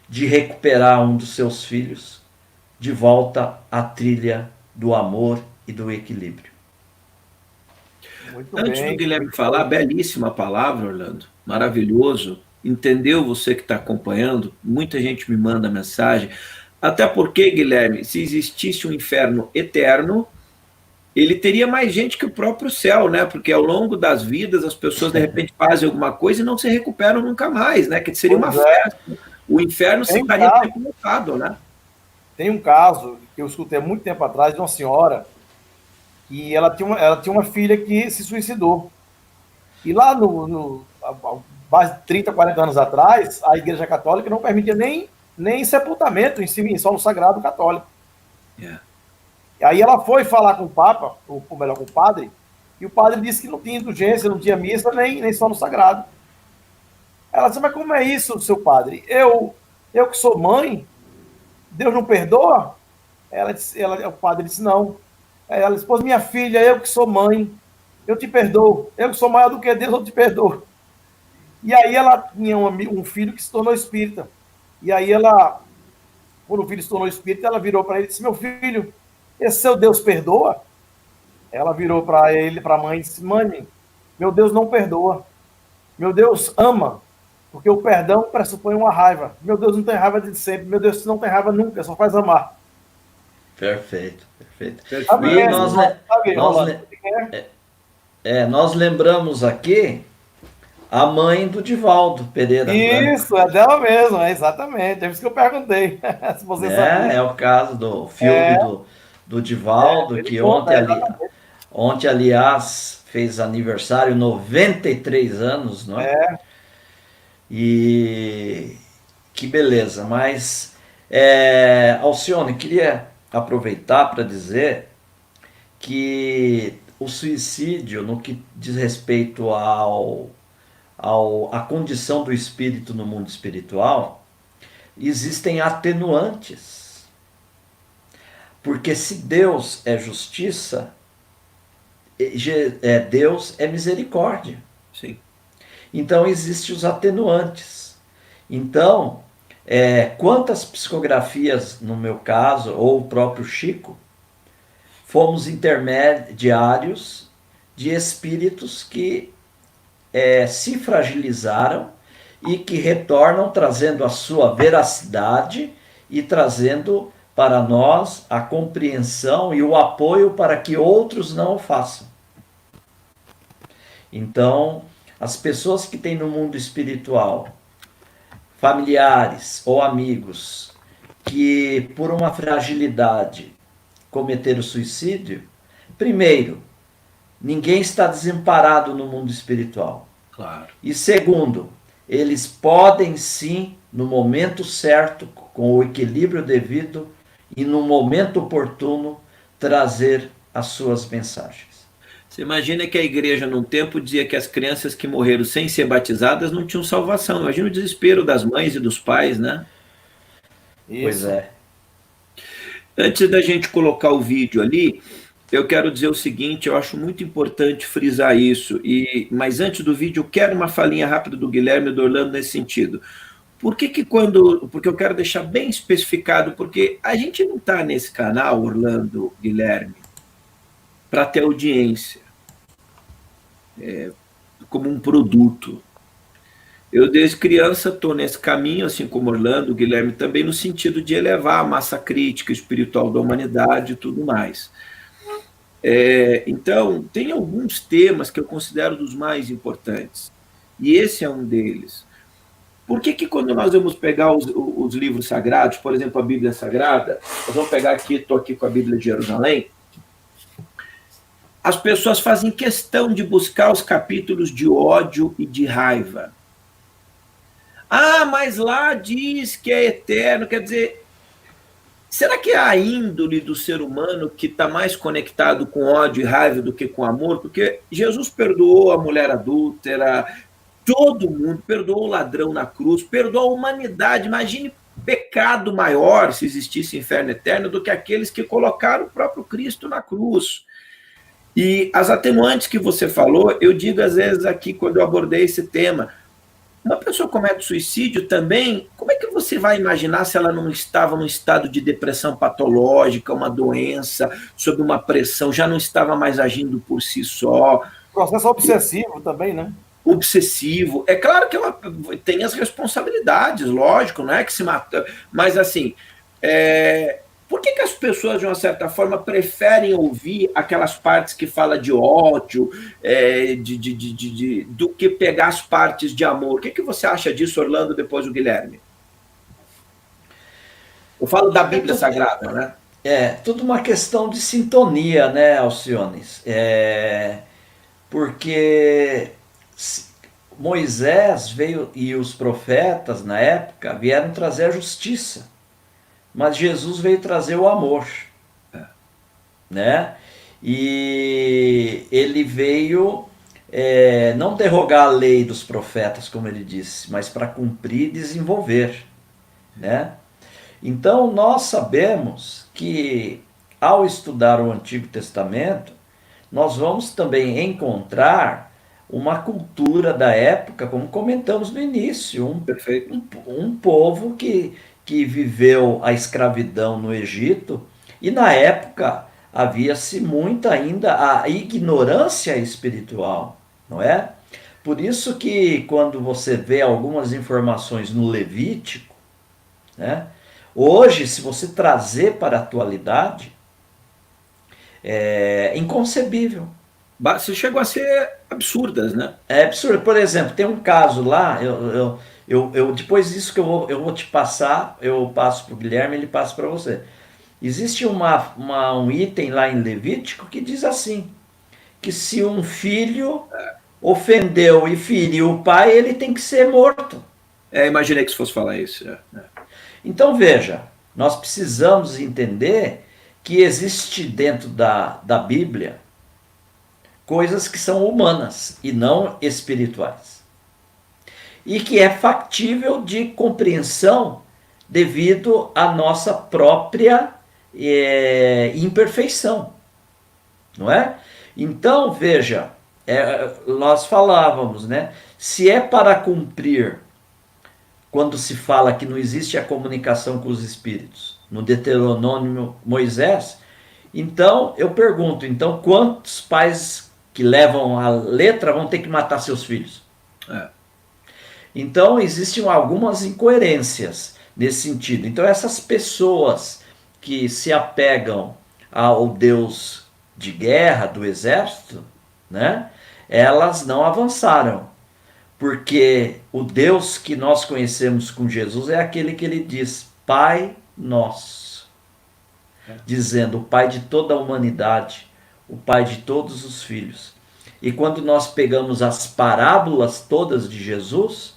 de recuperar um dos seus filhos de volta à trilha do amor e do equilíbrio. Muito Antes bem, do Guilherme falar, belíssima palavra, Orlando, maravilhoso. Entendeu você que está acompanhando? Muita gente me manda mensagem. Até porque, Guilherme, se existisse um inferno eterno, ele teria mais gente que o próprio céu, né? Porque ao longo das vidas as pessoas de repente fazem alguma coisa e não se recuperam nunca mais, né? Que seria uma festa. O inferno se estaria colocado, né? Tem um caso que eu escutei há muito tempo atrás de uma senhora que ela tinha uma filha que se suicidou. E lá há mais de 30, 40 anos atrás, a Igreja Católica não permitia nem sepultamento em solo sagrado católico. Yeah. E aí ela foi falar com o Papa, ou melhor, com o padre, e o padre disse que não tinha indulgência, não tinha missa, nem solo sagrado. Ela disse, mas como é isso, seu padre? Eu que sou mãe, Deus não perdoa? O padre disse, não. Ela disse, pois minha filha, eu que sou mãe, eu te perdoo. Eu que sou maior do que Deus, eu te perdoo. E aí ela tinha um filho que se tornou espírita. E aí ela, quando o filho se tornou espírita, ela virou para ele e disse, meu filho, esse seu Deus perdoa? Ela virou para ele, para a mãe, e disse, mãe, meu Deus não perdoa. Meu Deus ama, porque o perdão pressupõe uma raiva. Meu Deus não tem raiva de sempre. Meu Deus não tem raiva nunca, só faz amar. Perfeito, perfeito. E nós lembramos aqui a mãe do Divaldo Pereira. Isso, é dela mesmo, exatamente. É isso que eu perguntei. Se você sabia. É o caso do filme do Divaldo, que ontem, aliás, fez aniversário, 93 anos, não é? E que beleza, mas Alcione, queria aproveitar para dizer que o suicídio, no que diz respeito à condição do espírito no mundo espiritual, existem atenuantes. Porque se Deus é justiça, Deus é misericórdia. Sim. Então existem os atenuantes. Então, quantas psicografias, no meu caso, ou o próprio Chico, fomos intermediários de espíritos que se fragilizaram e que retornam trazendo a sua veracidade e trazendo para nós a compreensão e o apoio para que outros não o façam. Então, as pessoas que têm no mundo espiritual, familiares ou amigos, que por uma fragilidade cometeram suicídio, primeiro, ninguém está desamparado no mundo espiritual. Claro. E segundo, eles podem sim, no momento certo, com o equilíbrio devido e no momento oportuno, trazer as suas mensagens. Você imagina que a igreja, num tempo, dizia que as crianças que morreram sem ser batizadas não tinham salvação. Imagina o desespero das mães e dos pais, né? Isso. Pois é. Antes da gente colocar o vídeo ali, eu quero dizer o seguinte, eu acho muito importante frisar isso, mas antes do vídeo, eu quero uma falinha rápida do Guilherme e do Orlando nesse sentido. Porque eu quero deixar bem especificado, porque a gente não está nesse canal, Orlando, Guilherme, para ter audiência, como um produto. Eu, desde criança, estou nesse caminho, assim como Orlando, Guilherme também, no sentido de elevar a massa crítica espiritual da humanidade e tudo mais. Então, tem alguns temas que eu considero dos mais importantes, e esse é um deles. Por que quando nós vamos pegar os livros sagrados, por exemplo, a Bíblia Sagrada, nós vamos pegar aqui, estou aqui com a Bíblia de Jerusalém, as pessoas fazem questão de buscar os capítulos de ódio e de raiva. Ah, mas lá diz que é eterno, quer dizer, será que é a índole do ser humano que está mais conectado com ódio e raiva do que com amor? Porque Jesus perdoou a mulher adúltera, todo mundo, perdoou o ladrão na cruz, perdoou a humanidade. Imagine pecado maior, se existisse inferno eterno, do que aqueles que colocaram o próprio Cristo na cruz. E as atenuantes que você falou, eu digo às vezes aqui, quando eu abordei esse tema, uma pessoa comete suicídio também, como é que você vai imaginar se ela não estava num estado de depressão patológica, uma doença, sob uma pressão, já não estava mais agindo por si só? Processo obsessivo também, né? Obsessivo. É claro que ela tem as responsabilidades, lógico, não é que se mata, mas assim, por que as pessoas, de uma certa forma, preferem ouvir aquelas partes que falam de ódio, do que pegar as partes de amor? O que você acha disso, Orlando, depois do Guilherme? Eu falo da Bíblia Sagrada, né? Tudo uma questão de sintonia, né, Alciones? Porque Moisés veio e os profetas, na época, vieram trazer a justiça. Mas Jesus veio trazer o amor, né? E ele veio não derrogar a lei dos profetas, como ele disse, mas para cumprir e desenvolver, né? Então nós sabemos que ao estudar o Antigo Testamento, nós vamos também encontrar uma cultura da época, como comentamos no início, um povo que viveu a escravidão no Egito, e na época havia-se muita ainda a ignorância espiritual, não é? Por isso que quando você vê algumas informações no Levítico, né, hoje, se você trazer para a atualidade, é inconcebível. Você chegou a ser absurdas, né? É absurdo. Por exemplo, tem um caso lá, depois disso que eu vou te passar, eu passo para o Guilherme, ele passa para você. Existe um item lá em Levítico que diz assim, que se um filho ofendeu e feriu o pai, ele tem que ser morto. Imaginei que você fosse falar isso. Então veja, nós precisamos entender que existe dentro da Bíblia coisas que são humanas e não espirituais. E que é factível de compreensão devido à nossa própria imperfeição, não é? Então, veja, nós falávamos, né? Se é para cumprir, quando se fala que não existe a comunicação com os espíritos, no Deuteronômio Moisés, então eu pergunto, então quantos pais que levam a letra vão ter que matar seus filhos? Então existem algumas incoerências nesse sentido. Então essas pessoas que se apegam ao Deus de guerra, do exército, né, elas não avançaram. Porque o Deus que nós conhecemos com Jesus é aquele que ele diz, Pai Nosso. Dizendo, o Pai de toda a humanidade, o Pai de todos os filhos. E quando nós pegamos as parábolas todas de Jesus,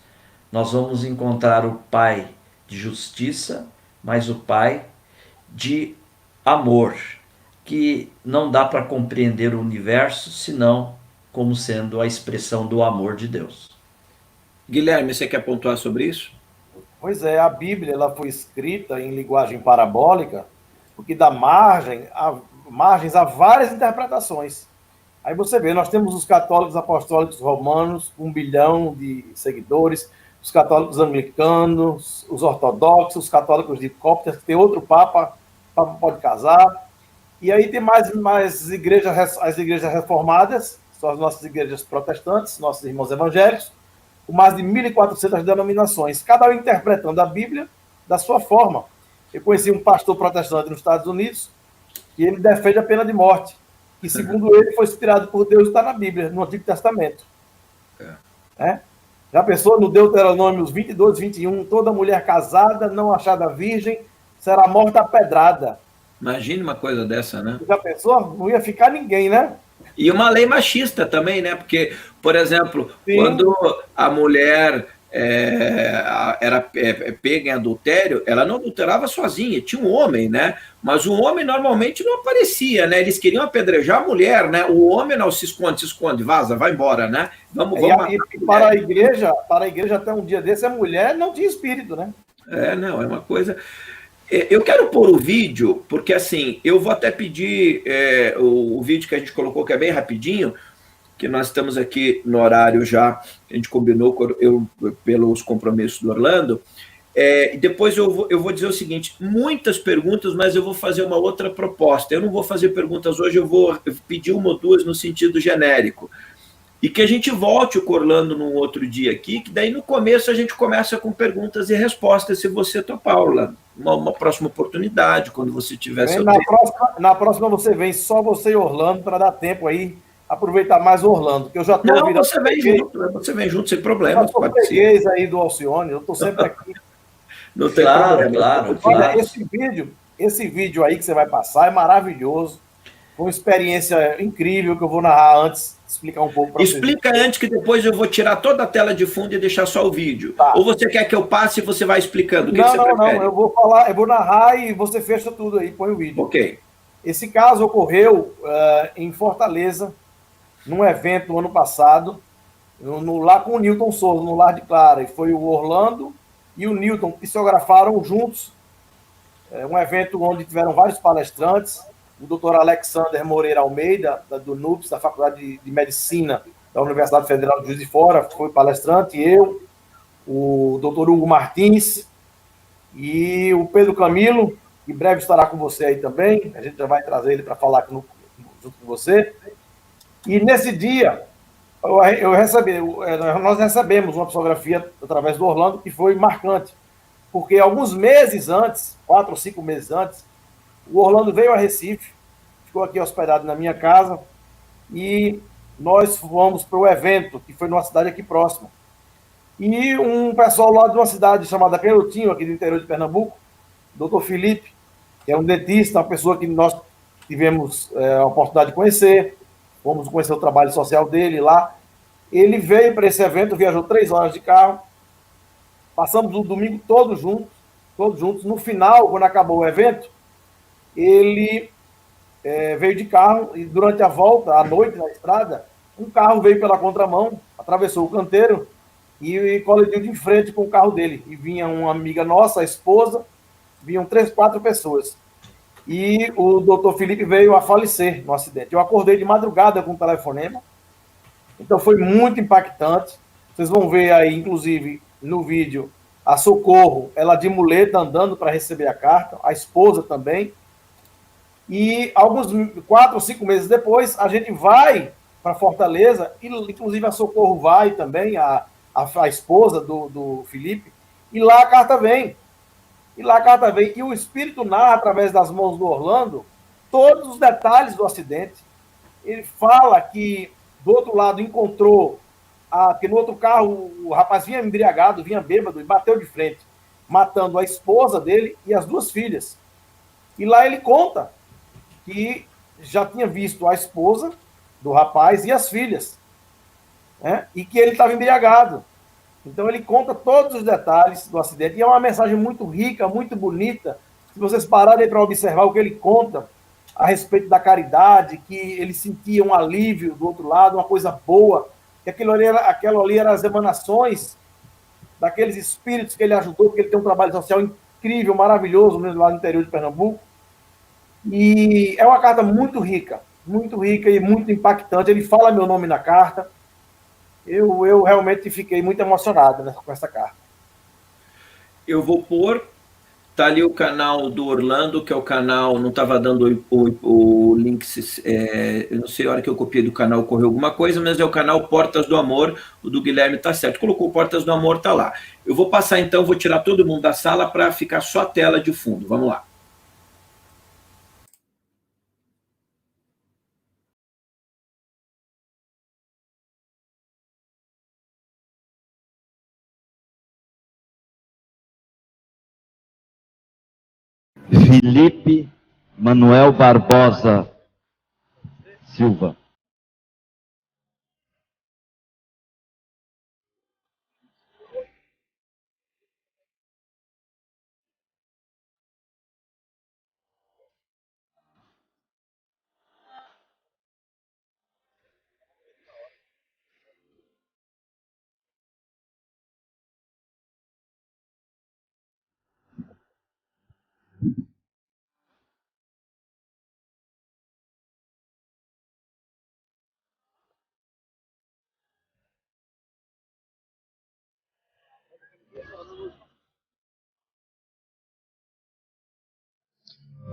nós vamos encontrar o Pai de justiça, mas o Pai de amor, que não dá para compreender o universo senão como sendo a expressão do amor de Deus. Guilherme, você quer pontuar sobre isso? Pois é, a Bíblia ela foi escrita em linguagem parabólica, porque dá margens a várias interpretações. Aí você vê, nós temos os católicos apostólicos romanos, 1 bilhão de seguidores, os católicos anglicanos, os ortodoxos, os católicos de Cópia, que tem outro papa, o papa pode casar. E aí tem mais igrejas, as igrejas reformadas, são as nossas igrejas protestantes, nossos irmãos evangélicos, com mais de 1.400 denominações, cada um interpretando a Bíblia da sua forma. Eu conheci um pastor protestante nos Estados Unidos, que ele defende a pena de morte, que segundo ele foi inspirado por Deus e está na Bíblia, no Antigo Testamento. Já pensou no Deuteronômio 22, 21, toda mulher casada, não achada virgem, será morta a pedrada. Imagine uma coisa dessa, né? Já pensou? Não ia ficar ninguém, né? E uma lei machista também, né? Porque, por exemplo, sim, quando a mulher era pega em adultério, ela não adulterava sozinha, tinha um homem, né? Mas o homem normalmente não aparecia, né? Eles queriam apedrejar a mulher, né? O homem não se esconde, vaza, vai embora, né? Vamos e para a igreja, até um dia desse, a mulher não tinha espírito, né? Não, é uma coisa... Eu quero pôr o vídeo, porque assim, eu vou até pedir o vídeo que a gente colocou, que é bem rapidinho, que nós estamos aqui no horário já, a gente combinou pelos compromissos do Orlando, e depois eu vou dizer o seguinte, muitas perguntas, mas eu vou fazer uma outra proposta. Eu não vou fazer perguntas hoje, eu vou pedir uma ou duas no sentido genérico. E que a gente volte o Orlando num outro dia aqui, que daí no começo a gente começa com perguntas e respostas, se você topar, Orlando. Uma próxima oportunidade, quando você tiver seu tempo. Na próxima você vem, só você e Orlando, para dar tempo aí, aproveitar mais o Orlando, que eu já estou... Não, você vem junto, sem problema. Eu estou freguês aí do Alcione, eu estou sempre aqui. Não tem problema. Claro. Olha, esse vídeo aí que você vai passar é maravilhoso. Foi uma experiência incrível que eu vou narrar antes, explicar um pouco para vocês. Explica antes, que depois eu vou tirar toda a tela de fundo e deixar só o vídeo. Tá. Ou você quer que eu passe e você vai explicando? O que você prefere? Não, eu vou falar, eu vou narrar e você fecha tudo aí, põe o vídeo. Ok. Esse caso ocorreu em Fortaleza, num evento ano passado, lá com o Newton Souza, no Lar de Clara. E foi o Orlando e o Newton que psicografaram juntos. Um evento onde tiveram vários palestrantes. O doutor Alexander Moreira Almeida, do NUPS, da Faculdade de Medicina da Universidade Federal de Juiz de Fora, foi palestrante, eu, o doutor Hugo Martins e o Pedro Camilo, que em breve estará com você aí também, a gente já vai trazer ele para falar aqui junto com você. E nesse dia, nós recebemos uma psicografia através do Orlando que foi marcante, porque alguns meses antes, 4 ou 5 meses antes, o Orlando veio a Recife, ficou aqui hospedado na minha casa e nós fomos para o evento, que foi numa cidade aqui próxima. E um pessoal lá de uma cidade chamada Pelotinho, aqui do interior de Pernambuco, doutor Felipe, que é um dentista, uma pessoa que nós tivemos a oportunidade de conhecer, fomos conhecer o trabalho social dele lá. Ele veio para esse evento, viajou 3 horas de carro, passamos o domingo todos juntos. No final, quando acabou o evento, ele veio de carro e durante a volta, à noite na estrada, um carro veio pela contramão, atravessou o canteiro e colidiu de frente com o carro dele. E vinha uma amiga nossa, a esposa, vinham 3, 4 pessoas. E o doutor Felipe veio a falecer no acidente. Eu acordei de madrugada com o telefonema. Então foi muito impactante. Vocês vão ver aí, inclusive, no vídeo, a Socorro, ela de muleta andando para receber a carta, a esposa também. E alguns 4 ou 5 meses depois, a gente vai para Fortaleza, e inclusive a Socorro vai também, a esposa do Felipe, e lá a carta vem. E o Espírito narra, através das mãos do Orlando, todos os detalhes do acidente. Ele fala que, do outro lado, encontrou, que no outro carro o rapaz vinha embriagado, vinha bêbado, e bateu de frente, matando a esposa dele e as 2 filhas. E lá ele conta que já tinha visto a esposa do rapaz e as filhas, né? E que ele estava embriagado. Então ele conta todos os detalhes do acidente, e é uma mensagem muito rica, muito bonita. Se vocês pararem para observar o que ele conta a respeito da caridade, que ele sentia um alívio do outro lado, uma coisa boa, que aquilo ali eram as emanações daqueles espíritos que ele ajudou, porque ele tem um trabalho social incrível, maravilhoso, mesmo lá no interior de Pernambuco. E é uma carta muito rica e muito impactante. Ele fala meu nome na carta. Eu realmente fiquei muito emocionado, né, com essa carta. Eu vou pôr, tá ali o canal do Orlando, que é o canal, não estava dando o link, eu não sei a hora que eu copiei do canal, ocorreu alguma coisa, mas é o canal Portas do Amor, o do Guilherme tá certo, colocou Portas do Amor, tá lá. Eu vou passar então, vou tirar todo mundo da sala para ficar só a tela de fundo, vamos lá. Felipe Manuel Barbosa Silva.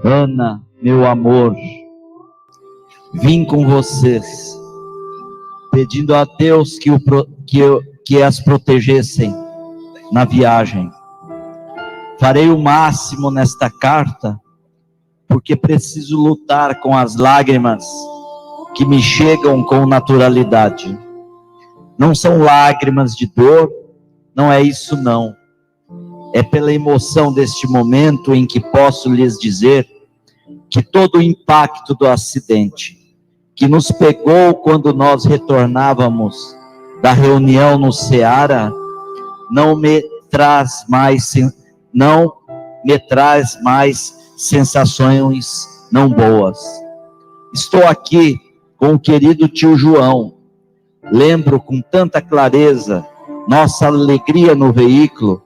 Ana, meu amor, vim com vocês, pedindo a Deus que as protegessem na viagem. Farei o máximo nesta carta, porque preciso lutar com as lágrimas que me chegam com naturalidade. Não são lágrimas de dor, não é isso não. É pela emoção deste momento em que posso lhes dizer que todo o impacto do acidente que nos pegou quando nós retornávamos da reunião no Ceará não me traz mais sensações não boas. Estou aqui com o querido tio João. Lembro com tanta clareza nossa alegria no veículo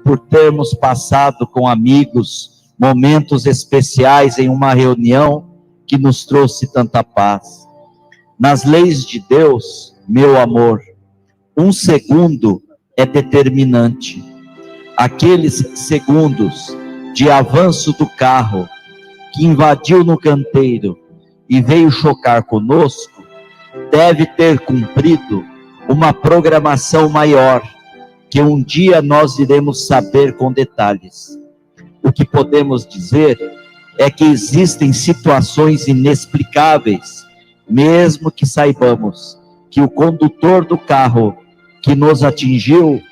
por termos passado com amigos momentos especiais em uma reunião que nos trouxe tanta paz. Nas leis de Deus, meu amor, 1 segundo é determinante. Aqueles segundos de avanço do carro que invadiu no canteiro e veio chocar conosco, deve ter cumprido uma programação maior, que um dia nós iremos saber com detalhes. O que podemos dizer é que existem situações inexplicáveis, mesmo que saibamos que o condutor do carro que nos atingiu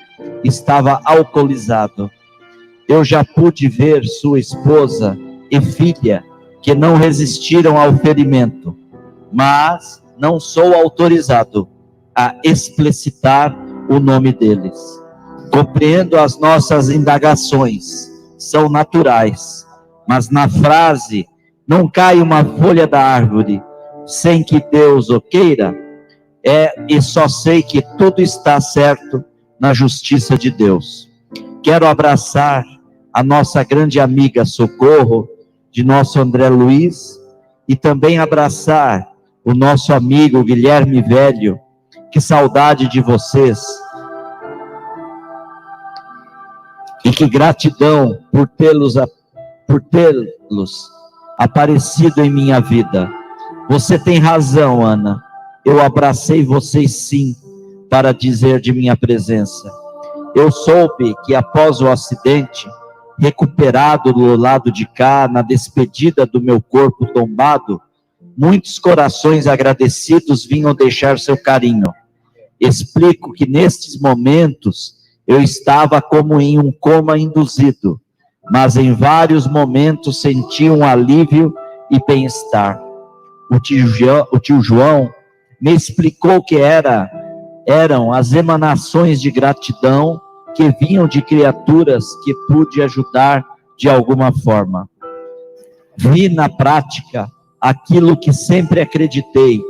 estava alcoolizado. Eu já pude ver sua esposa e filha que não resistiram ao ferimento, mas não sou autorizado a explicitar o nome deles. Compreendo as nossas indagações, são naturais, mas na frase, não cai uma folha da árvore, sem que Deus o queira, e só sei que tudo está certo na justiça de Deus. Quero abraçar a nossa grande amiga Socorro, de nosso André Luiz, e também abraçar o nosso amigo Guilherme Velho. Que saudade de vocês. E que gratidão por tê-los aparecido em minha vida. Você tem razão, Ana. Eu abracei vocês sim, para dizer de minha presença. Eu soube que após o acidente, recuperado do lado de cá, na despedida do meu corpo tombado, muitos corações agradecidos vinham deixar seu carinho. Explico que nestes momentos eu estava como em um coma induzido, mas em vários momentos senti um alívio e bem-estar. O tio João me explicou que eram as emanações de gratidão que vinham de criaturas que pude ajudar de alguma forma. Vi na prática aquilo que sempre acreditei,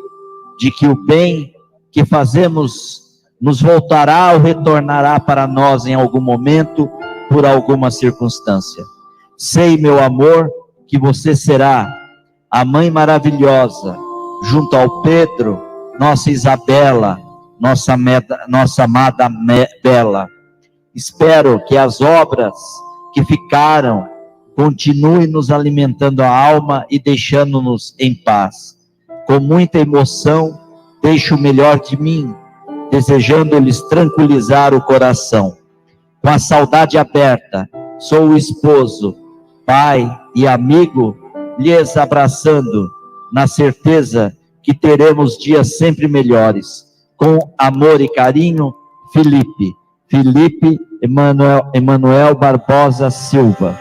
de que o bem que fazemos nos voltará ou retornará para nós em algum momento, por alguma circunstância. Sei, meu amor, que você será a mãe maravilhosa, junto ao Pedro, nossa Isabela, nossa amada Bela. Espero que as obras que ficaram continuem nos alimentando a alma e deixando-nos em paz. Com muita emoção, deixo o melhor de mim, desejando-lhes tranquilizar o coração. Com a saudade aberta, sou o esposo, pai e amigo, lhes abraçando, na certeza que teremos dias sempre melhores. Com amor e carinho, Felipe Emanuel Barbosa Silva.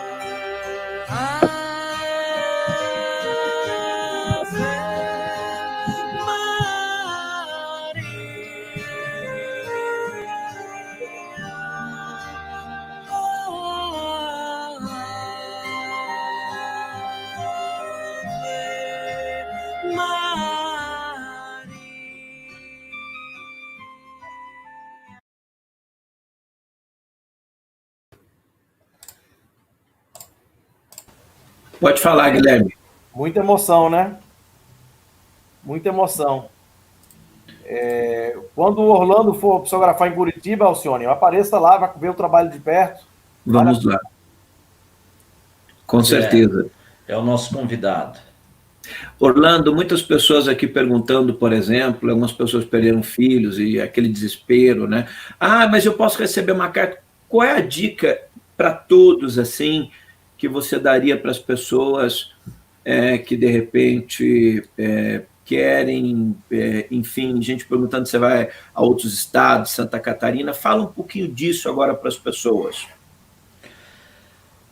Pode falar, Guilherme. Muita emoção, né? Muita emoção. Quando o Orlando for psicografar em Curitiba, Alcione, apareça lá, vai ver o trabalho de perto. Vamos lá. Com certeza. É o nosso convidado. Orlando, muitas pessoas aqui perguntando, por exemplo, algumas pessoas perderam filhos e aquele desespero, né? Ah, mas eu posso receber uma carta. Qual é a dica para todos, assim, que você daria para as pessoas que, de repente, querem, enfim, gente perguntando se você vai a outros estados, Santa Catarina. Fala um pouquinho disso agora para as pessoas.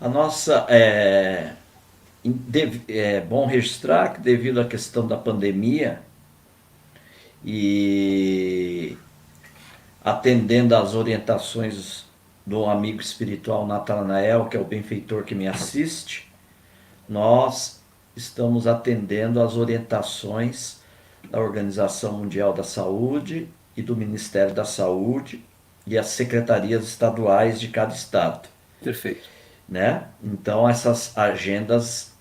A nossa... É bom registrar que, devido à questão da pandemia e atendendo às orientações do amigo espiritual Natanael, que é o benfeitor que me assiste, nós estamos atendendo às orientações da Organização Mundial da Saúde e do Ministério da Saúde e as secretarias estaduais de cada estado. Perfeito. Né? Então essas agendas,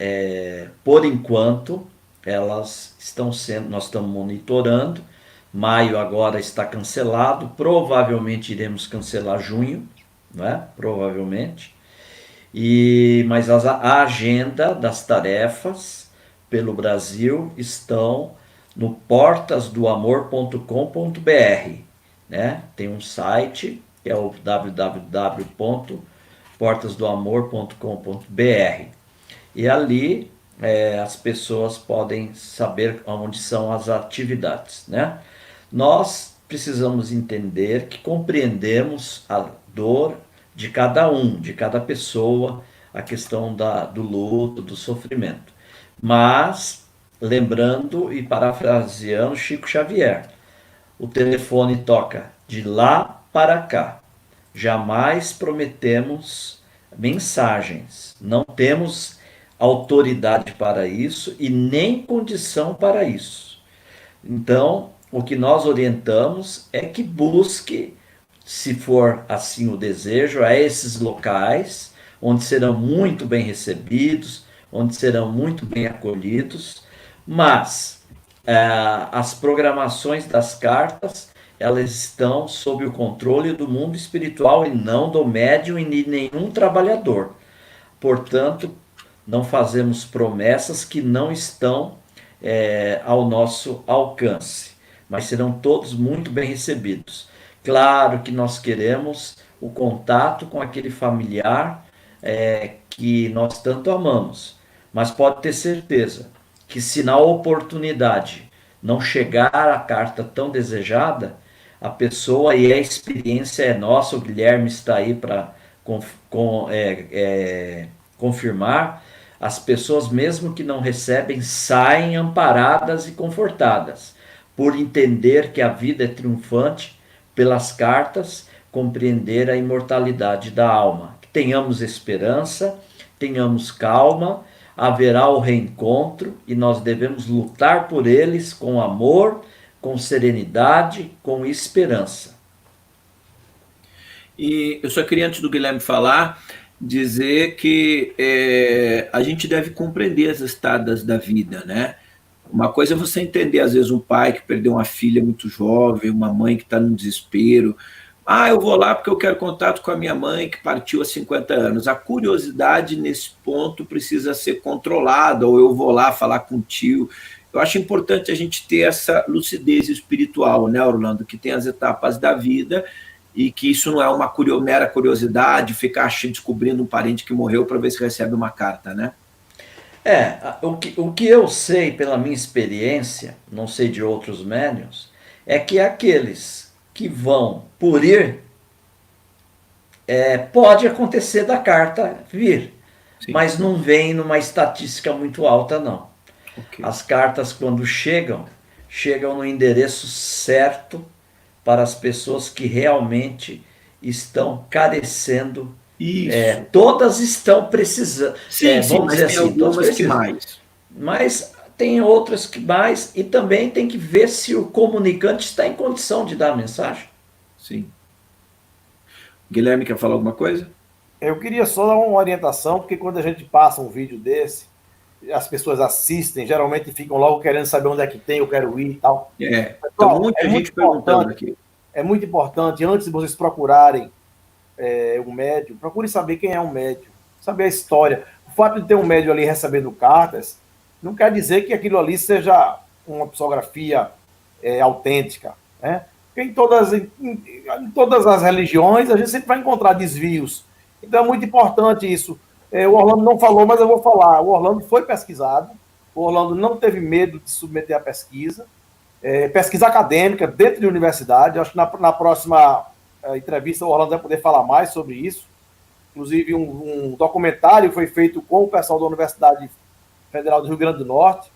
por enquanto, elas estão sendo, nós estamos monitorando. Maio agora está cancelado, provavelmente iremos cancelar junho, né? Provavelmente. Mas a agenda das tarefas pelo Brasil estão no portasdoamor.com.br, né? Tem um site que é o www.portasdoamor.com.br, e ali as pessoas podem saber onde são as atividades, né? Nós precisamos entender que compreendemos a dor de cada de cada pessoa, a questão do luto, do sofrimento, mas lembrando e parafraseando Chico Xavier, o telefone toca de lá para cá. Jamais prometemos mensagens, não temos autoridade para isso e nem condição para isso. Então, o que nós orientamos é que busque se for assim o desejo, a esses locais, onde serão muito bem recebidos, onde serão muito bem acolhidos, mas as programações das cartas, elas estão sob o controle do mundo espiritual e não do médium e de nenhum trabalhador. Portanto, não fazemos promessas que não estão ao nosso alcance, mas serão todos muito bem recebidos. Claro que nós queremos o contato com aquele familiar que nós tanto amamos, mas pode ter certeza que se na oportunidade não chegar a carta tão desejada, a pessoa e a experiência é nossa, o Guilherme está aí para confirmar, as pessoas mesmo que não recebem saem amparadas e confortadas, por entender que a vida é triunfante, pelas cartas, compreender a imortalidade da alma. Que tenhamos esperança, tenhamos calma, haverá o reencontro e nós devemos lutar por eles com amor, com serenidade, com esperança. E eu só queria, antes do Guilherme falar, dizer que a gente deve compreender as estadas da vida, né? Uma coisa é você entender, às vezes, um pai que perdeu uma filha muito jovem, uma mãe que está no desespero. Ah, eu vou lá porque eu quero contato com a minha mãe que partiu há 50 anos. A curiosidade nesse ponto precisa ser controlada, ou eu vou lá falar com o tio. Eu acho importante a gente ter essa lucidez espiritual, né, Orlando? Que tem as etapas da vida e que isso não é uma mera curiosidade, ficar descobrindo um parente que morreu para ver se recebe uma carta, né? O que eu sei pela minha experiência, não sei de outros médiuns, é que aqueles que vão por ir, pode acontecer da carta vir, sim, mas não vem numa estatística muito alta, não. Okay. As cartas, quando chegam no endereço certo para as pessoas que realmente estão carecendo. Todas estão precisando. Sim, vamos dizer assim, algumas que mais. Mas tem outras que mais, e também tem que ver se o comunicante está em condição de dar a mensagem. Sim. Guilherme, quer falar alguma coisa? Eu queria só dar uma orientação, porque quando a gente passa um vídeo desse, as pessoas assistem, geralmente ficam logo querendo saber onde é que tem, eu quero ir e tal. Então, muita gente perguntando aqui. É muito importante, antes de vocês procurarem um médium, procure saber quem é um médium, saber a história. O fato de ter um médium ali recebendo cartas, não quer dizer que aquilo ali seja uma psicografia autêntica, né? Porque em todas as religiões, a gente sempre vai encontrar desvios. Então, é muito importante isso. O Orlando não falou, mas eu vou falar. O Orlando foi pesquisado, o Orlando não teve medo de submeter a pesquisa, pesquisa acadêmica dentro de universidade. Eu acho que na próxima entrevista o Orlando vai poder falar mais sobre isso. Inclusive, um documentário foi feito com o pessoal da Universidade Federal do Rio Grande do Norte,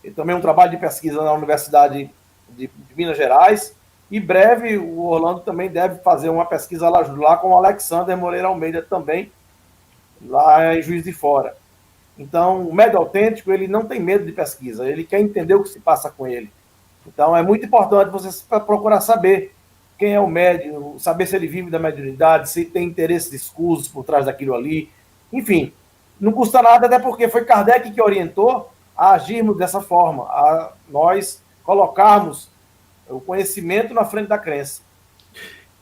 e também um trabalho de pesquisa na Universidade de Minas Gerais. Em breve, o Orlando também deve fazer uma pesquisa lá com o Alexander Moreira Almeida também, lá em Juiz de Fora. Então, o médium autêntico, ele não tem medo de pesquisa, ele quer entender o que se passa com ele. Então, é muito importante você procurar saber quem é o médium, saber se ele vive da mediunidade, se tem interesses escusos por trás daquilo ali. Enfim, não custa nada, até porque foi Kardec que orientou a agirmos dessa forma, a nós colocarmos o conhecimento na frente da crença.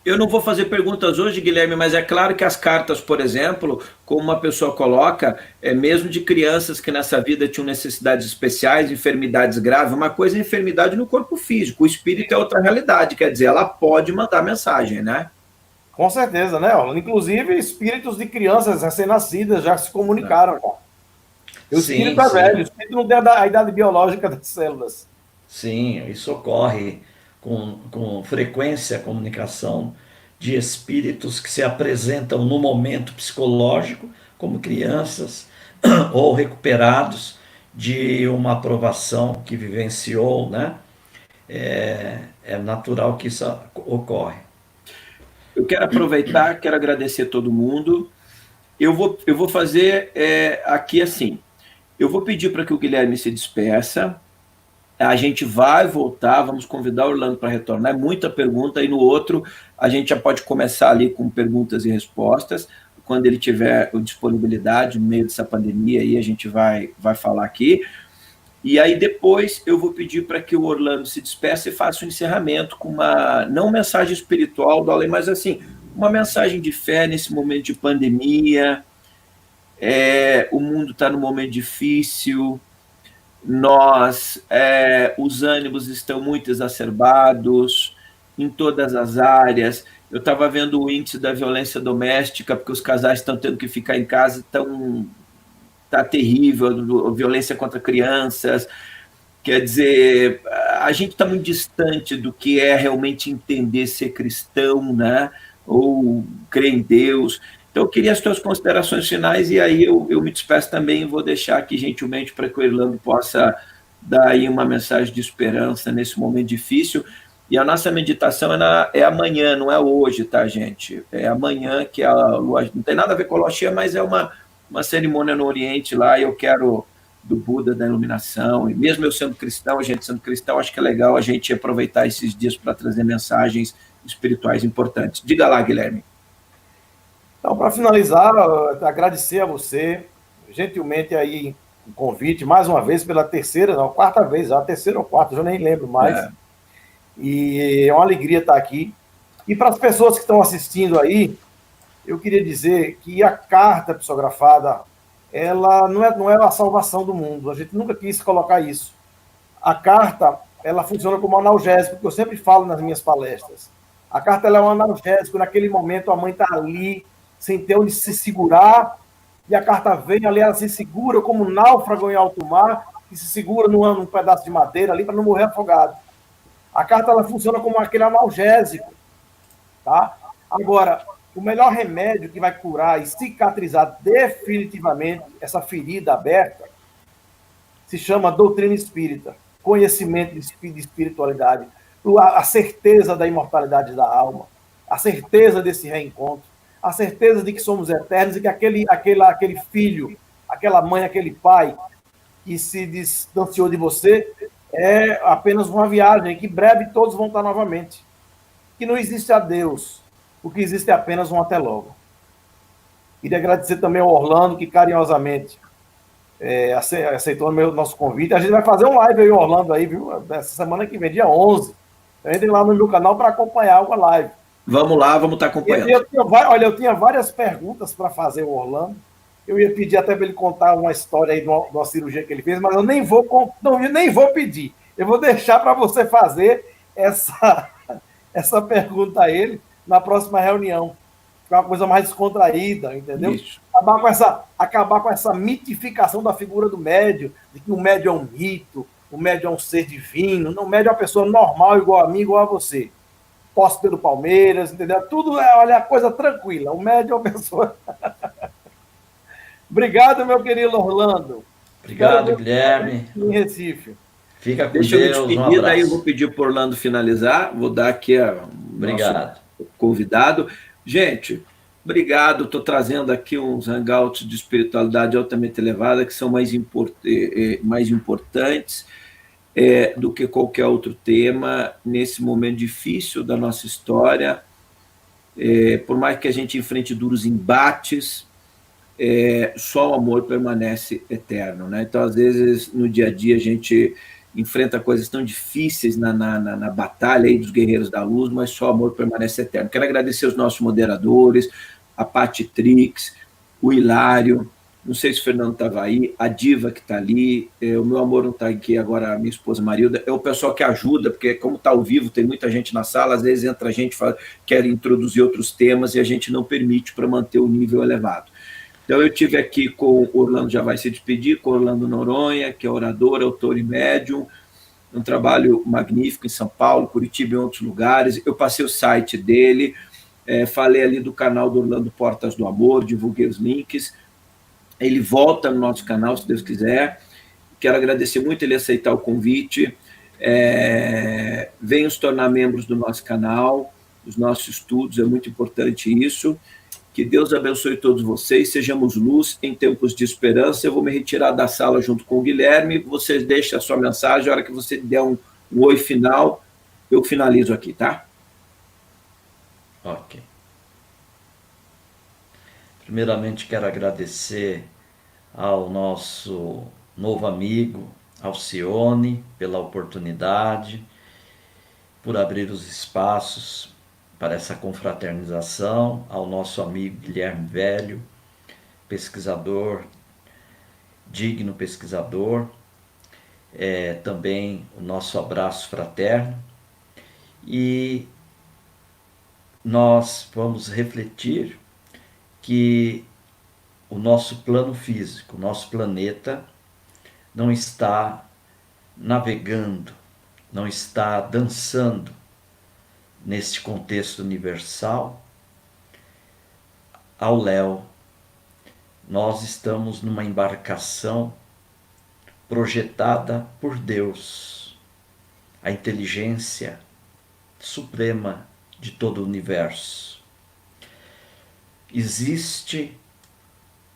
Eu não vou fazer perguntas hoje, Guilherme, mas é claro que as cartas, por exemplo, como uma pessoa coloca, mesmo de crianças que nessa vida tinham necessidades especiais, enfermidades graves, uma coisa é enfermidade no corpo físico, o espírito é outra realidade, quer dizer, ela pode mandar mensagem, né? Com certeza, né? Inclusive, espíritos de crianças recém-nascidas já se comunicaram. O espírito é velho, o espírito não tem a idade biológica das células. Sim, isso ocorre com frequência, a comunicação de espíritos que se apresentam no momento psicológico, como crianças, ou recuperados de uma aprovação que vivenciou, né? É natural que isso ocorre. Eu quero aproveitar, quero agradecer a todo mundo. Eu vou fazer aqui assim. Eu vou pedir para que o Guilherme se despeça. A gente vai voltar, vamos convidar o Orlando para retornar, é muita pergunta, e no outro a gente já pode começar ali com perguntas e respostas, quando ele tiver disponibilidade no meio dessa pandemia, aí a gente vai falar aqui, e aí depois eu vou pedir para que o Orlando se despeça e faça um encerramento com uma, não mensagem espiritual do além, mas assim, uma mensagem de fé nesse momento de pandemia. O mundo está num momento difícil, os ânimos estão muito exacerbados em todas as áreas. Eu estava vendo o índice da violência doméstica, porque os casais estão tendo que ficar em casa, está terrível, a violência contra crianças. Quer dizer, a gente está muito distante do que é realmente entender ser cristão, né? Ou crer em Deus. Então, eu queria as tuas considerações finais, e aí eu me despeço também e vou deixar aqui gentilmente para que o Orlando possa dar aí uma mensagem de esperança nesse momento difícil. E a nossa meditação é amanhã, não é hoje, tá, gente? É amanhã, que a lua, não tem nada a ver com a lua cheia, mas é uma cerimônia no Oriente lá, e eu quero do Buda, da iluminação, e mesmo eu sendo cristão, a gente sendo cristão, acho que é legal a gente aproveitar esses dias para trazer mensagens espirituais importantes. Diga lá, Guilherme. Então, para finalizar, agradecer a você, gentilmente aí, o convite, mais uma vez, pela quarta vez, a terceira ou quarta, eu nem lembro mais. E é uma alegria estar aqui. E para as pessoas que estão assistindo aí, eu queria dizer que a carta psicografada, ela não é a salvação do mundo, a gente nunca quis colocar isso. A carta, ela funciona como analgésico, que eu sempre falo nas minhas palestras. A carta ela é um analgésico, naquele momento a mãe está ali, sem ter onde se segurar, e a carta vem ali, ela se segura como um náufrago em alto mar, que se segura num pedaço de madeira ali para não morrer afogado. A carta ela funciona como aquele analgésico, tá? Agora, o melhor remédio que vai curar e cicatrizar definitivamente essa ferida aberta se chama doutrina espírita, conhecimento de espiritualidade, a certeza da imortalidade da alma, a certeza desse reencontro, a certeza de que somos eternos e que aquele filho, aquela mãe, aquele pai que se distanciou de você é apenas uma viagem, que breve todos vão estar novamente. Que não existe adeus, o que existe é apenas um até logo. Queria agradecer também ao Orlando, que carinhosamente aceitou o nosso convite. A gente vai fazer um live aí, Orlando, aí, viu? Essa semana que vem, dia 11. Entrem lá no meu canal para acompanhar a live. Vamos lá, vamos estar acompanhando. Eu tinha várias perguntas para fazer o Orlando. Eu ia pedir até para ele contar uma história aí de uma cirurgia que ele fez, mas eu nem vou pedir. Eu vou deixar para você fazer essa pergunta a ele na próxima reunião. Ficar uma coisa mais descontraída, entendeu? Acabar com essa mitificação da figura do médium, de que o médium é um mito, o médium é um ser divino. Não, o médium é uma pessoa normal, igual a mim, igual a você. Posso pelo Palmeiras, entendeu? Tudo olha, coisa tranquila. O médium é uma pessoa... Obrigado, meu querido Orlando. Obrigado, Guilherme. Em Recife. Fica com Deixa Deus. Eu me despedir, daí eu vou pedir para o Orlando finalizar. Vou dar aqui Obrigado. Nosso convidado. Gente, obrigado. Estou trazendo aqui uns hangouts de espiritualidade altamente elevada, que são mais importantes do que qualquer outro tema nesse momento difícil da nossa história. Por mais que a gente enfrente duros embates, só o amor permanece eterno, né? Então, às vezes, no dia a dia, a gente enfrenta coisas tão difíceis na batalha aí dos guerreiros da luz, mas só o amor permanece eterno. Quero agradecer os nossos moderadores, a Pati Trix, o Hilário, não sei se o Fernando estava aí, a Diva que está ali, o meu amor não está aqui agora, a minha esposa Marilda, é o pessoal que ajuda, porque como está ao vivo, tem muita gente na sala, às vezes entra gente, quer introduzir outros temas e a gente não permite para manter o nível elevado. Então, eu estive aqui com o Orlando, já vai se despedir, com o Orlando Noronha, que é orador, autor e médium, um trabalho magnífico em São Paulo, Curitiba e em outros lugares. Eu passei o site dele, falei ali do canal do Orlando Portas do Amor, divulguei os links. Ele volta no nosso canal, se Deus quiser. Quero agradecer muito ele aceitar o convite. Venham se tornar membros do nosso canal, dos nossos estudos, é muito importante isso. Que Deus abençoe todos vocês, sejamos luz em tempos de esperança. Eu vou me retirar da sala junto com o Guilherme, você deixa a sua mensagem, a hora que você der um oi final, eu finalizo aqui, tá? Ok. Primeiramente, quero agradecer ao nosso novo amigo, Alcione, pela oportunidade, por abrir os espaços para essa confraternização, ao nosso amigo Guilherme Velho, pesquisador, digno pesquisador, também o nosso abraço fraterno, e nós vamos refletir que o nosso plano físico, o nosso planeta, não está navegando, não está dançando neste contexto universal ao léu. Nós estamos numa embarcação projetada por Deus, a inteligência suprema de todo o universo. Existe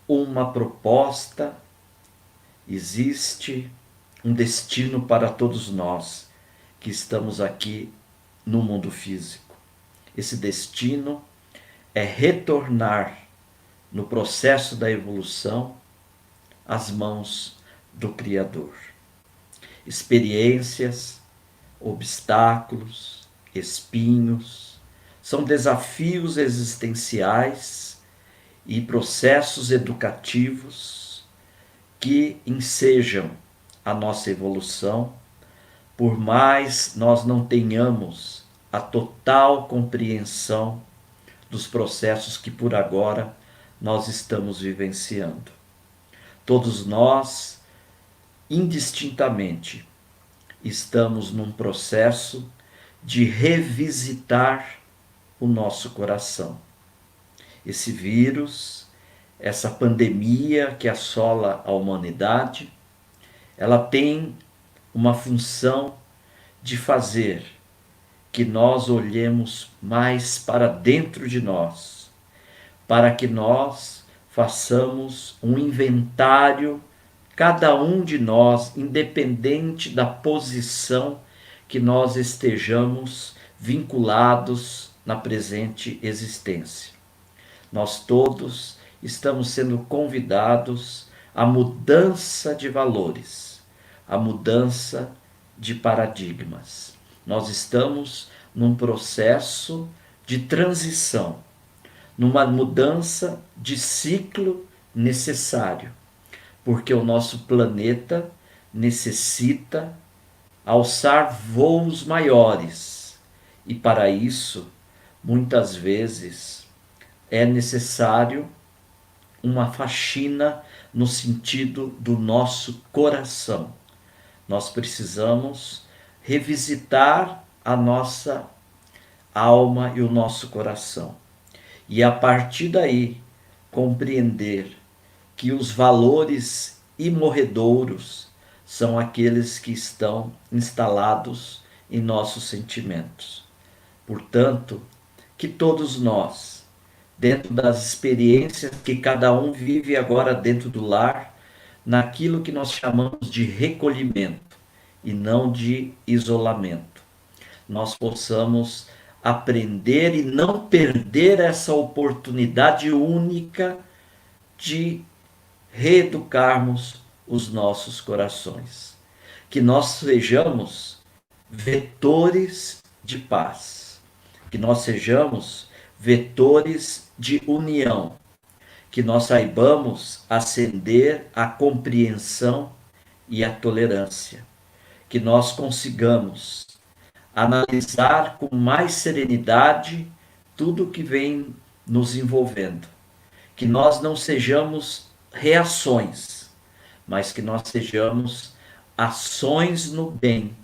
uma proposta, existe um destino para todos nós que estamos aqui no mundo físico. Esse destino é retornar no processo da evolução às mãos do Criador. Experiências, obstáculos, espinhos, são desafios existenciais e processos educativos que ensejam a nossa evolução, por mais nós não tenhamos a total compreensão dos processos que por agora nós estamos vivenciando. Todos nós, indistintamente, estamos num processo de revisitar o nosso coração. Esse vírus, essa pandemia que assola a humanidade, ela tem uma função de fazer que nós olhemos mais para dentro de nós, para que nós façamos um inventário, cada um de nós, independente da posição que nós estejamos vinculados na presente existência. Nós todos estamos sendo convidados à mudança de valores, à mudança de paradigmas. Nós estamos num processo de transição, numa mudança de ciclo necessário, porque o nosso planeta necessita alçar voos maiores, e para isso, muitas vezes, é necessário uma faxina no sentido do nosso coração. Nós precisamos revisitar a nossa alma e o nosso coração. E a partir daí, compreender que os valores imorredouros são aqueles que estão instalados em nossos sentimentos. Portanto, que todos nós, dentro das experiências que cada um vive agora dentro do lar, naquilo que nós chamamos de recolhimento e não de isolamento, nós possamos aprender e não perder essa oportunidade única de reeducarmos os nossos corações. Que nós sejamos vetores de paz, que nós sejamos vetores de união, que nós saibamos acender a compreensão e a tolerância, que nós consigamos analisar com mais serenidade tudo que vem nos envolvendo, que nós não sejamos reações, mas que nós sejamos ações no bem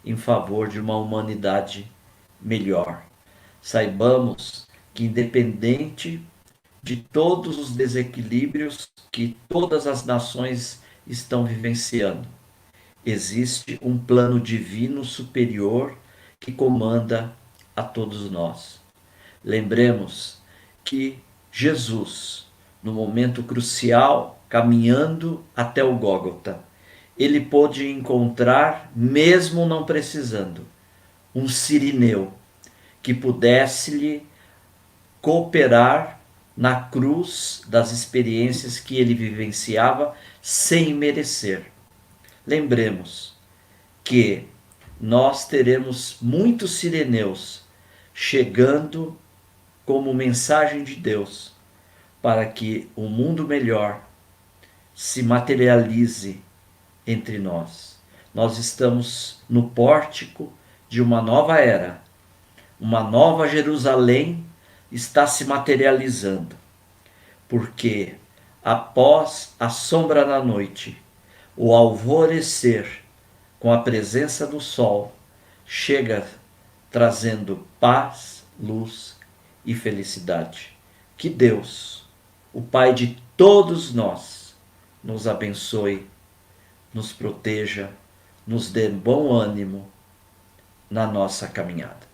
em favor de uma humanidade melhor. Saibamos que, independente de todos os desequilíbrios que todas as nações estão vivenciando, existe um plano divino superior que comanda a todos nós. Lembremos que Jesus, no momento crucial, caminhando até o Gólgota, ele pôde encontrar, mesmo não precisando, um sirineu que pudesse lhe cooperar na cruz das experiências que ele vivenciava sem merecer. Lembremos que nós teremos muitos sireneus chegando como mensagem de Deus para que o mundo melhor se materialize entre nós. Nós estamos no pórtico de uma nova era. Uma nova Jerusalém está se materializando, porque após a sombra da noite, o alvorecer, com a presença do sol, chega trazendo paz, luz e felicidade. Que Deus, o Pai de todos nós, nos abençoe, nos proteja, nos dê bom ânimo na nossa caminhada.